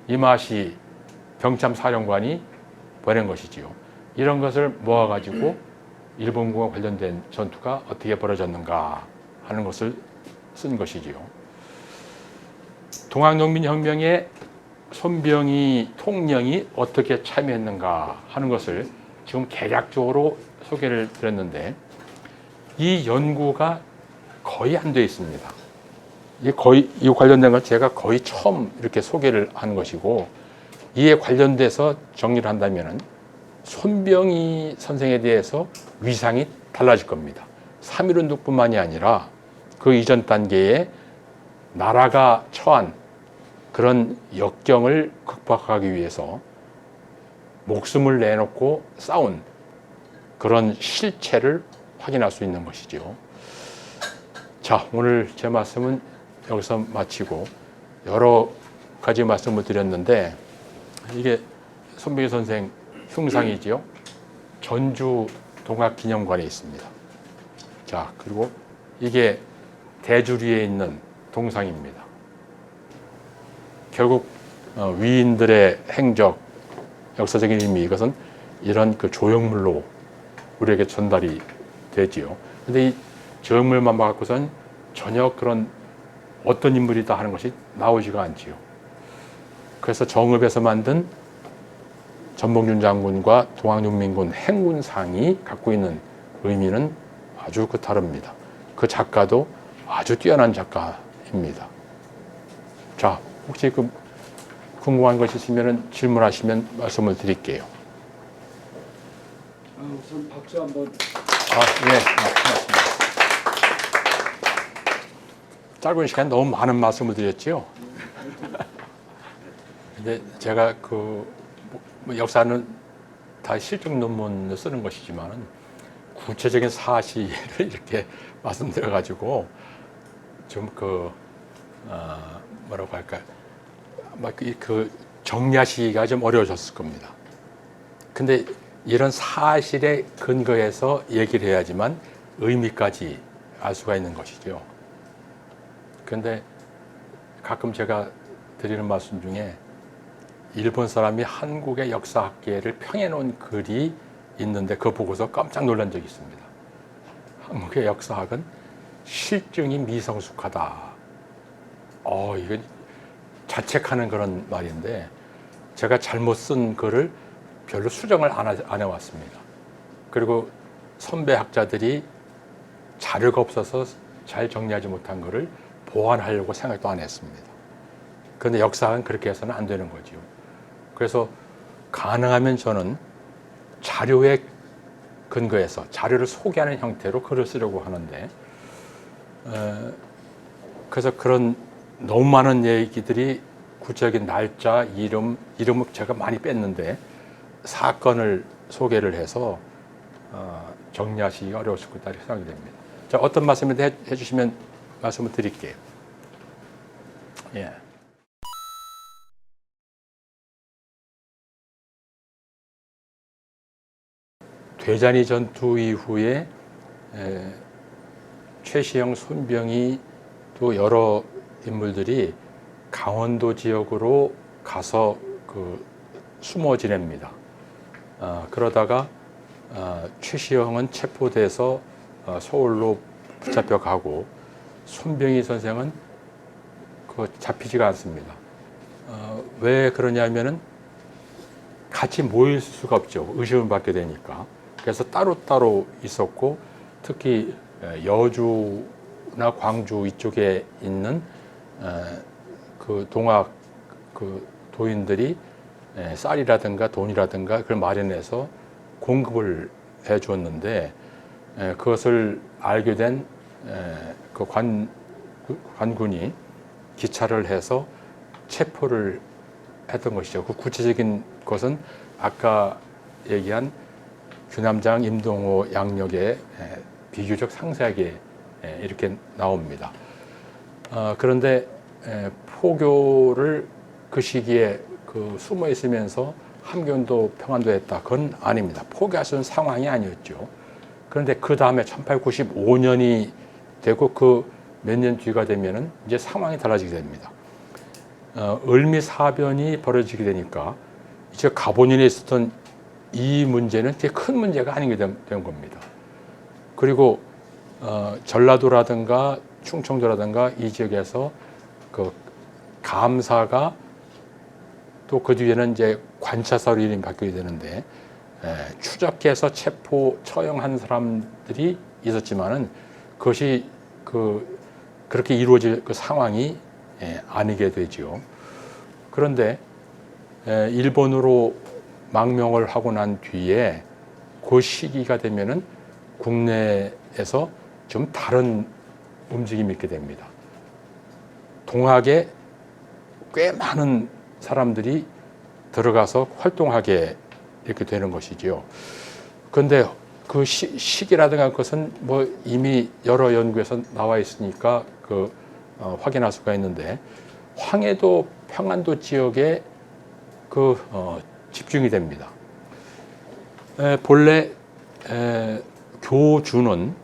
이마시 병참 사령관이 보낸 것이지요. 이런 것을 모아가지고 일본군과 관련된 전투가 어떻게 벌어졌는가 하는 것을 쓴 것이지요. 동학농민혁명에 손병희 통령이 어떻게 참여했는가 하는 것을 지금 개략적으로 소개를 드렸는데, 이 연구가 거의 안 돼 있습니다. 이 관련된 건 제가 거의 처음 이렇게 소개를 한 것이고, 이에 관련돼서 정리를 한다면은 손병희 선생에 대해서 위상이 달라질 겁니다. 3.1운동뿐만이 아니라 그 이전 단계에 나라가 처한 그런 역경을 극복하기 위해서 목숨을 내놓고 싸운 그런 실체를 확인할 수 있는 것이죠. 자, 오늘 제 말씀은 여기서 마치고 여러 가지 말씀을 드렸는데, 이게 손병희 선생 흉상이지요. 전주 동학기념관에 있습니다. 자, 그리고 이게 대주리에 있는 동상입니다. 결국 위인들의 행적, 역사적인 의미, 이것은 이런 그 조형물로 우리에게 전달이 되지요. 근데 이 조형물만 갖고선 전혀 그런 어떤 인물이다 하는 것이 나오지가 않지요. 그래서 정읍에서 만든 전봉준 장군과 동학농민군 행군상이 갖고 있는 의미는 아주 다릅니다. 그 작가도 아주 뛰어난 작가입니다. 자, 혹시 궁금한 것이 있으면 질문하시면 말씀을 드릴게요. 우선 박수 한번. 네, 고맙습니다. 짧은 시간 너무 많은 말씀을 드렸지요. 근데 제가 역사는 다 실증 논문을 쓰는 것이지만 구체적인 사실을 이렇게 말씀드려가지고 좀 뭐라고 할까, 정리하시기가 좀 어려우셨을 겁니다. 근데 이런 사실에 근거해서 얘기를 해야지만 의미까지 알 수가 있는 것이죠. 그런데 가끔 제가 드리는 말씀 중에 일본 사람이 한국의 역사학계를 평해놓은 글이 있는데 그거 보고서 깜짝 놀란 적이 있습니다. 한국의 역사학은 실증이 미성숙하다. 이건 자책하는 그런 말인데, 제가 잘못 쓴 글을 별로 수정을 안 해왔습니다. 그리고 선배 학자들이 자료가 없어서 잘 정리하지 못한 글을 보완하려고 생각도 안 했습니다. 그런데 역사학은 그렇게 해서는 안 되는 거죠. 그래서 가능하면 저는 자료에 근거해서 자료를 소개하는 형태로 글을 쓰려고 하는데, 그래서 그런 너무 많은 얘기들이 구체적인 날짜, 이름을 제가 많이 뺐는데 사건을 소개를 해서 정리하시기가 어려우실 거다 생각이 됩니다. 자, 어떤 말씀을 해주시면 말씀을 드릴게요. 예. 대잔이 전투 이후에 최시영, 손병희 또 여러 인물들이 강원도 지역으로 가서 숨어 지냅니다. 그러다가 최시영은 체포돼서 서울로 붙잡혀 가고, 손병희 선생은 잡히지가 않습니다. 왜 그러냐면은 같이 모일 수가 없죠. 의심을 받게 되니까. 그래서 따로따로 있었고, 특히 여주나 광주 이쪽에 있는 동학 도인들이 쌀이라든가 돈이라든가 그걸 마련해서 공급을 해 주었는데, 그것을 알게 된 관군이 기차를 해서 체포를 했던 것이죠. 그 구체적인 것은 아까 얘기한 규남장 임동호 양력에 비교적 상세하게 이렇게 나옵니다. 그런데 포교를 그 시기에 숨어 있으면서 함경도 평안도 했다. 그건 아닙니다. 포기할 수 있는 상황이 아니었죠. 그런데 그 다음에 1895년이 되고 그 몇 년 뒤가 되면은 이제 상황이 달라지게 됩니다. 을미사변이 벌어지게 되니까 이제 가보년에 있었던 이 문제는 되게 큰 문제가 아니게 된 겁니다. 그리고 전라도라든가 충청도라든가 이 지역에서 그 감사가 또 그 뒤에는 이제 관차사로 이름이 바뀌게 되는데 추적해서 체포 처형한 사람들이 있었지만은 그것이 그렇게 이루어질 그 상황이 아니게 되죠. 그런데 일본으로 망명을 하고 난 뒤에 그 시기가 되면은 국내에서 좀 다른 움직임이 있게 됩니다. 동학에 꽤 많은 사람들이 들어가서 활동하게 이렇게 되는 것이지요. 그런데 그 시기라든가 그것은 뭐 이미 여러 연구에서 나와 있으니까 확인할 수가 있는데 황해도 평안도 지역에 집중이 됩니다. 본래 교주는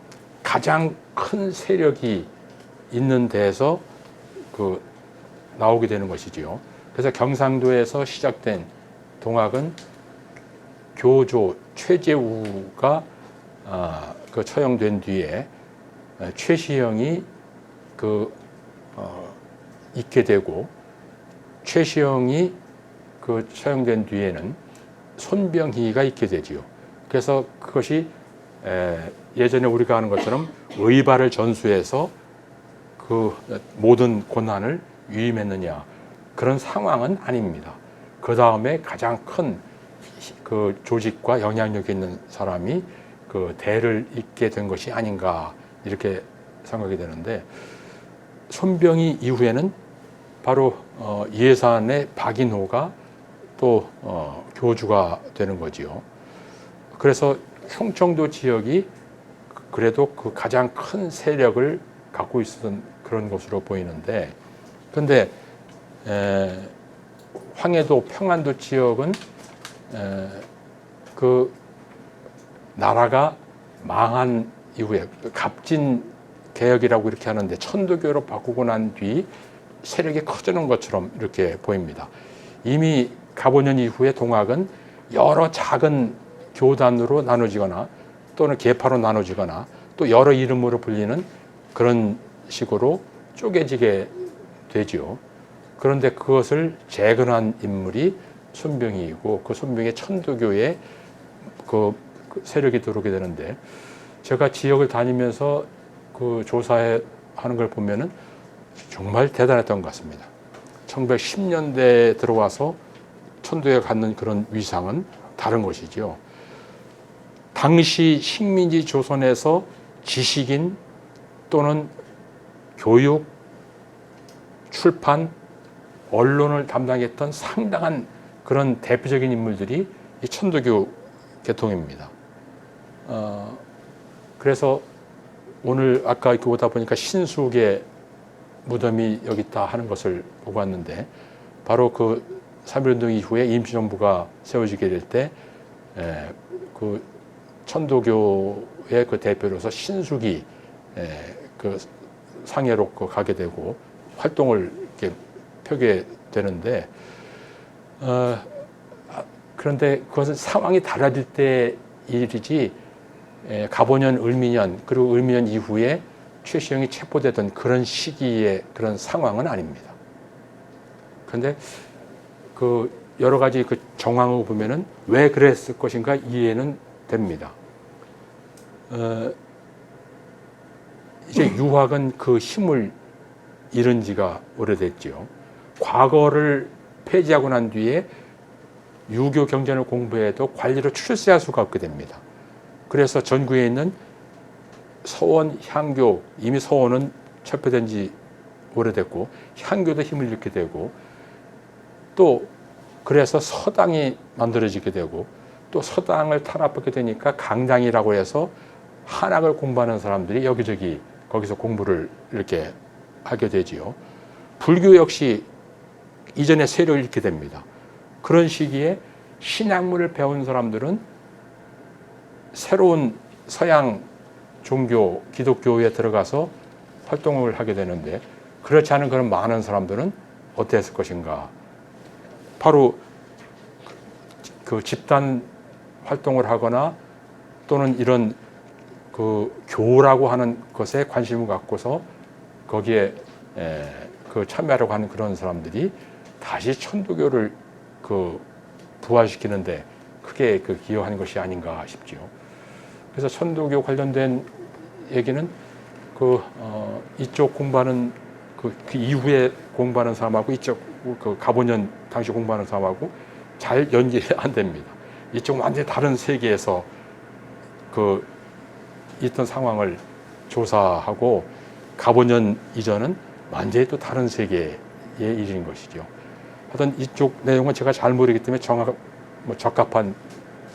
가장 큰 세력이 있는 데에서 나오게 되는 것이지요. 그래서 경상도에서 시작된 동학은 교조 최재우가 처형된 뒤에 최시영이 있게 되고, 최시영이 처형된 뒤에는 손병희가 있게 되지요. 그래서 그것이 예전에 우리가 하는 것처럼 의발을 전수해서 그 모든 권한을 위임했느냐, 그런 상황은 아닙니다. 그 다음에 가장 큰 조직과 영향력이 있는 사람이 대를 잇게 된 것이 아닌가, 이렇게 생각이 되는데, 손병희 이후에는 바로 예산의 박인호가 또 교주가 되는 거지요. 그래서 충청도 지역이 그래도 그 가장 큰 세력을 갖고 있었던 그런 것으로 보이는데, 그런데 황해도 평안도 지역은 그 나라가 망한 이후에 갑진 개혁이라고 이렇게 하는데 천도교로 바꾸고 난 뒤 세력이 커지는 것처럼 이렇게 보입니다. 이미 갑오년 이후에 동학은 여러 작은 교단으로 나눠지거나 또는 계파로 나눠지거나 또 여러 이름으로 불리는 그런 식으로 쪼개지게 되죠. 그런데 그것을 재건한 인물이 손병희이고, 그 손병희 천도교에 그 세력이 들어오게 되는데, 제가 지역을 다니면서 조사하는 걸 보면은 정말 대단했던 것 같습니다. 1910년대에 들어와서 천도에 갖는 그런 위상은 다른 것이죠. 당시 식민지 조선에서 지식인 또는 교육, 출판, 언론을 담당했던 상당한 그런 대표적인 인물들이 이 천도교 계통입니다. 그래서 오늘 아까 이렇게 오다 보니까 신숙의 무덤이 여기 있다 하는 것을 보고 왔는데, 바로 그 3.1운동 이후에 임시정부가 세워지게 될 때 그 천도교의 그 대표로서 신숙이 그 상해로 가게 되고 활동을 이렇게 펴게 되는데, 그런데 그것은 상황이 달라질 때 일이지, 갑오년, 을미년, 그리고 을미년 이후에 최시영이 체포되던 그런 시기의 그런 상황은 아닙니다. 그런데 여러 가지 정황을 보면은 왜 그랬을 것인가 이해는 됩니다. 이제 유학은 그 힘을 잃은 지가 오래됐죠. 과거를 폐지하고 난 뒤에 유교 경전을 공부해도 관리로 출세할 수가 없게 됩니다. 그래서 전국에 있는 서원, 향교, 이미 서원은 철폐된 지 오래됐고 향교도 힘을 잃게 되고, 또 그래서 서당이 만들어지게 되고, 또 서당을 탄압하게 되니까 강당이라고 해서 한학을 공부하는 사람들이 여기저기 거기서 공부를 이렇게 하게 되지요. 불교 역시 이전에 세력을 잃게 됩니다. 그런 시기에 신학문을 배운 사람들은 새로운 서양 종교, 기독교에 들어가서 활동을 하게 되는데, 그렇지 않은 그런 많은 사람들은 어땠을 것인가. 바로 그 집단 활동을 하거나 또는 이런 교라고 하는 것에 관심을 갖고서 거기에 그 참여하려고 하는 그런 사람들이 다시 천도교를 그 부활시키는데 크게 그 기여한 것이 아닌가 싶지요. 그래서 천도교 관련된 얘기는 이쪽 공부하는 그 이후에 공부하는 사람하고 이쪽 그 가보년 당시 공부하는 사람하고 잘 연결이 안 됩니다. 이쪽 완전히 다른 세계에서 그 있던 상황을 조사하고 가보년 이전은 완전히 또 다른 세계의 일인 것이죠. 하여튼 이쪽 내용은 제가 잘 모르기 때문에 적합한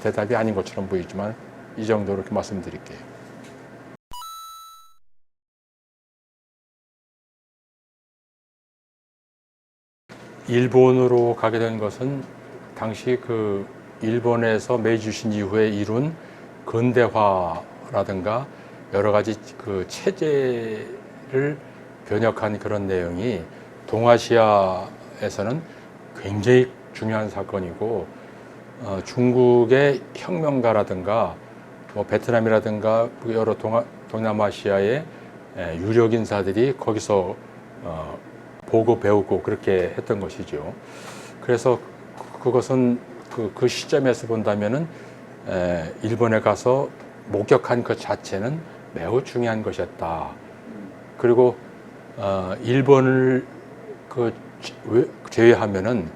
대답이 아닌 것처럼 보이지만 이 정도로 이렇게 말씀드릴게요. 일본으로 가게 된 것은 당시 그 일본에서 메이지 유신 이후에 이룬 근대화라든가 여러 가지 그 체제를 변혁한 그런 내용이 동아시아에서는 굉장히 중요한 사건이고 중국의 혁명가라든가 뭐 베트남이라든가 여러 동남아시아의 유력 인사들이 거기서 보고 배우고 그렇게 했던 것이죠. 그래서 그것은 그 시점에서 본다면은 일본에 가서 목격한 것 자체는 매우 중요한 것이었다. 그리고 일본을 제외하면은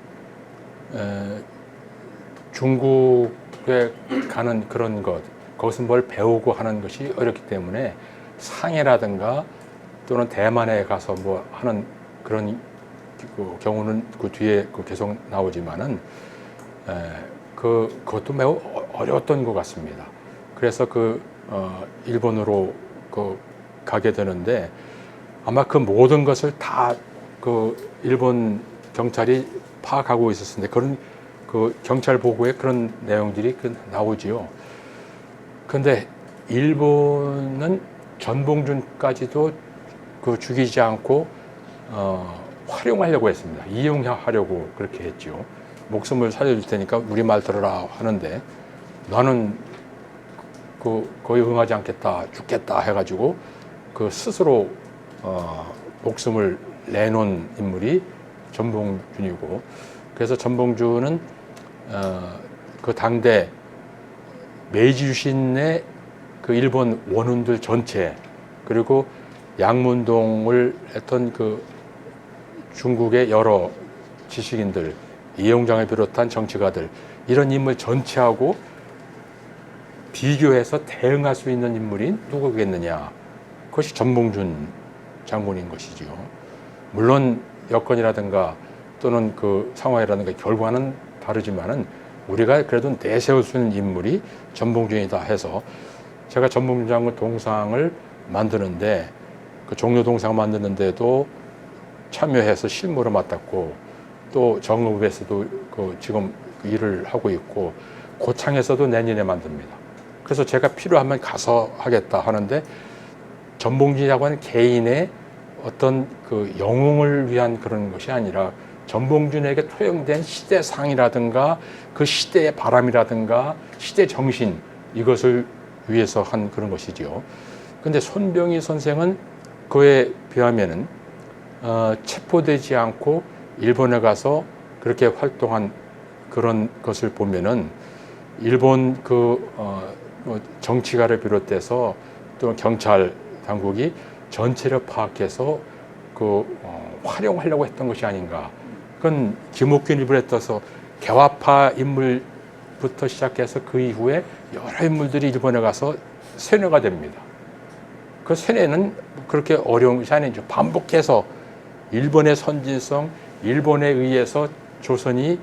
중국에 가는 그런 것, 거기서 뭘 배우고 하는 것이 어렵기 때문에 상해라든가 또는 대만에 가서 뭐 하는 그런 그 경우는 그 뒤에 계속 나오지만은 그것도 매우 어려웠던 것 같습니다. 그래서 일본으로 가게 되는데 아마 그 모든 것을 다 일본 경찰이 파악하고 있었는데 그런 경찰 보고에 그런 내용들이 나오지요. 그런데 일본은 전봉준까지도 죽이지 않고 활용하려고 했습니다. 이용하려고 그렇게 했죠. 목숨을 살려줄 테니까 우리 말 들어라 하는데 나는 거의 응하지 않겠다, 죽겠다 해가지고 스스로 목숨을 내놓은 인물이 전봉준이고, 그래서 전봉준은 그 당대 메이지 유신의 일본 원훈들 전체, 그리고 양문동을 했던 중국의 여러 지식인들, 이용장을 비롯한 정치가들, 이런 인물 전체하고 비교해서 대응할 수 있는 인물이 누구겠느냐? 그것이 전봉준 장군인 것이지요. 물론 여건이라든가 또는 상황이라든가 결과는 다르지만은 우리가 그래도 내세울 수 있는 인물이 전봉준이다 해서 제가 전봉준 장군 동상을 만드는데 종료 동상 만드는데도 참여해서 실무를 맡았고, 또 정읍에서도 지금 일을 하고 있고, 고창에서도 내년에 만듭니다. 그래서 제가 필요하면 가서 하겠다 하는데, 전봉준이라고 하는 개인의 어떤 영웅을 위한 그런 것이 아니라 전봉준에게 투영된 시대상이라든가 그 시대의 바람이라든가 시대 정신, 이것을 위해서 한 그런 것이지요. 근데 손병희 선생은 그에 비하면은 체포되지 않고 일본에 가서 그렇게 활동한 그런 것을 보면은 일본 정치가를 비롯해서 또 경찰 당국이 전체를 파악해서 활용하려고 했던 것이 아닌가. 그건 김옥균 일부에 떠서 개화파 인물부터 시작해서 그 이후에 여러 인물들이 일본에 가서 세뇌가 됩니다. 그 세뇌는 그렇게 어려운 것이 아니죠. 반복해서 일본의 선진성, 일본에 의해서 조선이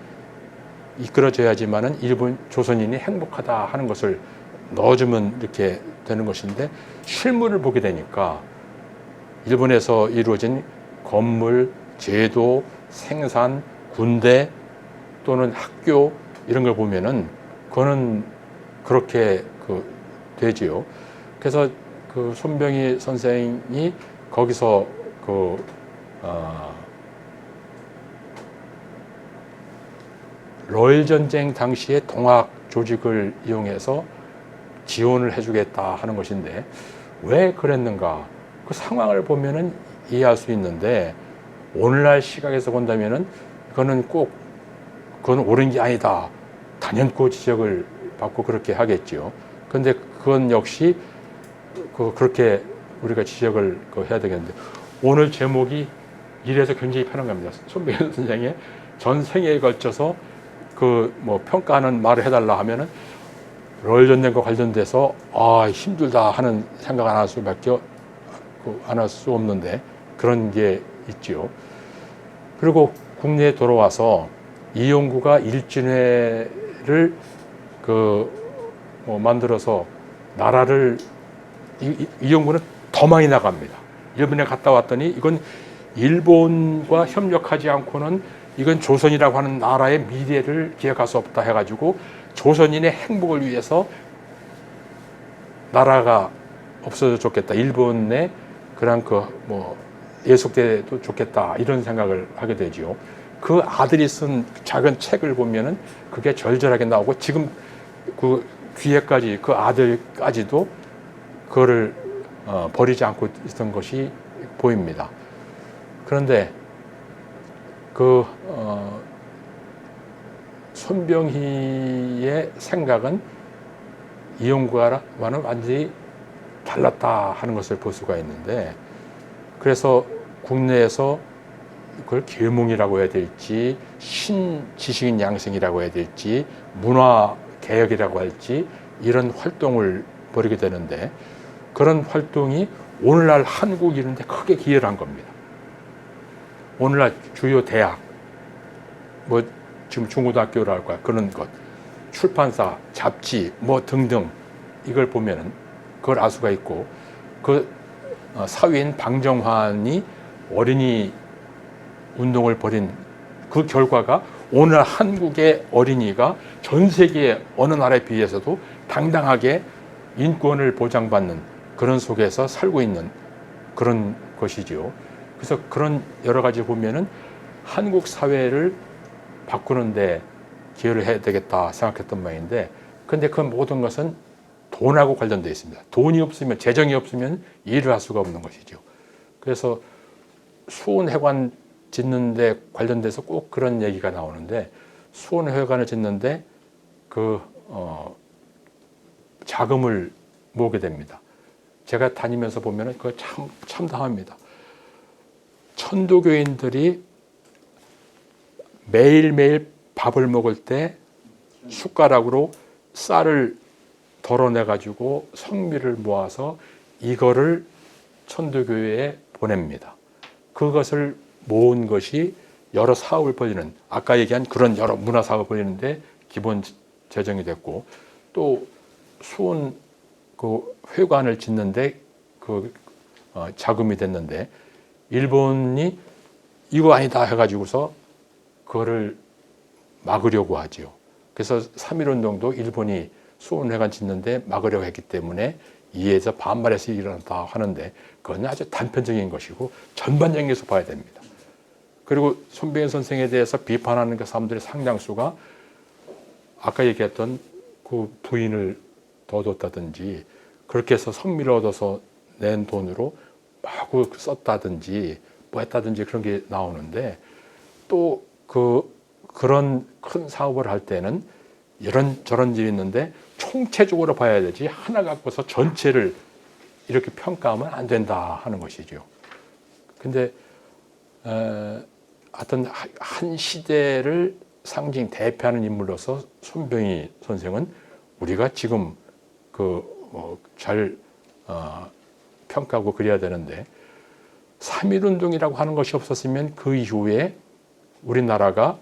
이끌어져야지만은 일본 조선인이 행복하다 하는 것을 넣어주면 이렇게 되는 것인데, 실물을 보게 되니까 일본에서 이루어진 건물, 제도, 생산, 군대 또는 학교 이런 걸 보면은 그거는 그렇게 되지요. 그래서 손병희 선생이 거기서 러일 전쟁 당시에 동학 조직을 이용해서 지원을 해주겠다 하는 것인데 왜 그랬는가? 그 상황을 보면은 이해할 수 있는데 오늘날 시각에서 본다면은 그거는 꼭 그건 옳은 게 아니다. 단연코 지적을 받고 그렇게 하겠죠. 그런데 그건 역시 그렇게 우리가 지적을 해야 되겠는데 오늘 제목이 이래서 굉장히 편한 겁니다. 손병현 선생의 전 생애에 걸쳐서 평가하는 말을 해달라 하면은 럴전된과 관련돼서 힘들다 하는 생각 안 할 수밖에 안 할 수 없는데 그런 게 있지요. 그리고 국내에 돌아와서 이용구가 일진회를 만들어서 나라를 이용구는 더 많이 나갑니다. 일본에 갔다 왔더니 이건 일본과 협력하지 않고는 이건 조선이라고 하는 나라의 미래를 기약할 수 없다 해가지고 조선인의 행복을 위해서 나라가 없어져 좋겠다. 일본의 그런 예속돼도 좋겠다. 이런 생각을 하게 되지요. 그 아들이 쓴 작은 책을 보면은 그게 절절하게 나오고 지금 그 뒤에까지 그 아들까지도 그거를 버리지 않고 있던 것이 보입니다. 그런데 손병희의 생각은 이용구와는 완전히 달랐다 하는 것을 볼 수가 있는데 그래서 국내에서 그걸 계몽이라고 해야 될지 신지식인 양성이라고 해야 될지 문화개혁이라고 할지 이런 활동을 벌이게 되는데 그런 활동이 오늘날 한국 이런 데 크게 기여를 한 겁니다. 오늘날 주요 대학 지금 중고등학교랄까 그런 것 출판사, 잡지 등등 이걸 보면은 그걸 알 수가 있고 사위인 방정환이 어린이 운동을 벌인 그 결과가 오늘 한국의 어린이가 전 세계 어느 나라에 비해서도 당당하게 인권을 보장받는 그런 속에서 살고 있는 그런 것이죠. 그래서 그런 여러 가지 보면은 한국 사회를 바꾸는데 기여를 해야 되겠다 생각했던 모양인데 근데 그 모든 것은 돈하고 관련되어 있습니다. 돈이 없으면 재정이 없으면 일을 할 수가 없는 것이죠. 그래서 수원회관 짓는 데 관련돼서 꼭 그런 얘기가 나오는데 수원회관을 짓는데 자금을 모으게 됩니다. 제가 다니면서 보면 그거 참 참담합니다. 천도교인들이 매일매일 밥을 먹을 때 숟가락으로 쌀을 덜어내가지고 성미를 모아서 이거를 천도교회에 보냅니다. 그것을 모은 것이 여러 사업을 벌이는 아까 얘기한 그런 여러 문화 사업을 벌이는데 기본 재정이 됐고 또 수원 회관을 짓는데 자금이 됐는데 일본이 이거 아니다 해가지고서 그거를 막으려고 하지요. 그래서 3.1운동도 일본이 수원회관 짓는데 막으려고 했기 때문에 이에서 반발해서 일어났다 하는데 그건 아주 단편적인 것이고 전반적에서 봐야 됩니다. 그리고 손병현 선생에 대해서 비판하는 그 사람들의 상당수가 아까 얘기했던 그 부인을 더 뒀다든지 그렇게 해서 성미를 얻어서 낸 돈으로 마구 썼다든지 했다든지 그런 게 나오는데 또 그런 큰 사업을 할 때는 이런저런 일이 있는데 총체적으로 봐야 되지 하나 갖고서 전체를 이렇게 평가하면 안 된다 하는 것이죠. 근데 어떤 한 시대를 대표하는 인물로서 손병희 선생은 우리가 지금 잘 평가하고 그래야 되는데 3.1운동이라고 하는 것이 없었으면 그 이후에 우리나라가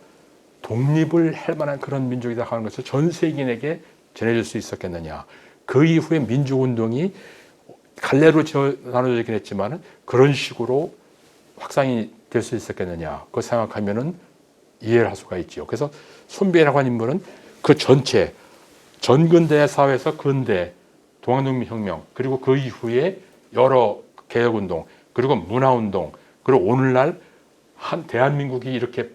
독립을 할 만한 그런 민족이다 하는 것을 전 세계인에게 전해줄 수 있었겠느냐. 그 이후에 민족운동이 갈래로 나눠지긴 했지만 그런 식으로 확산이 될 수 있었겠느냐. 그거 생각하면은 이해를 할 수가 있지요. 그래서 손병희라고 하는 인물은 그 전체 전근대 사회에서 근대 동학농민혁명 그리고 그 이후에 여러 개혁운동 그리고 문화운동 그리고 오늘날 한 대한민국이 이렇게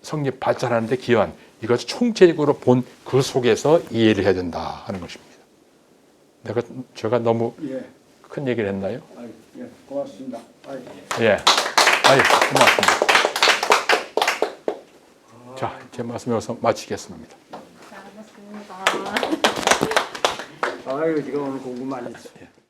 성립 발전하는 데 기여한 이것을 총체적으로 본 그 속에서 이해를 해야 된다 하는 것입니다. 제가 너무 큰 얘기를 했나요? 예, 고맙습니다. 예. 아유, 고맙습니다. 자, 제 말씀 여기서 마치겠습니다. 잘하셨습니다. 아유, 지금 오늘 공부 많이 했어요.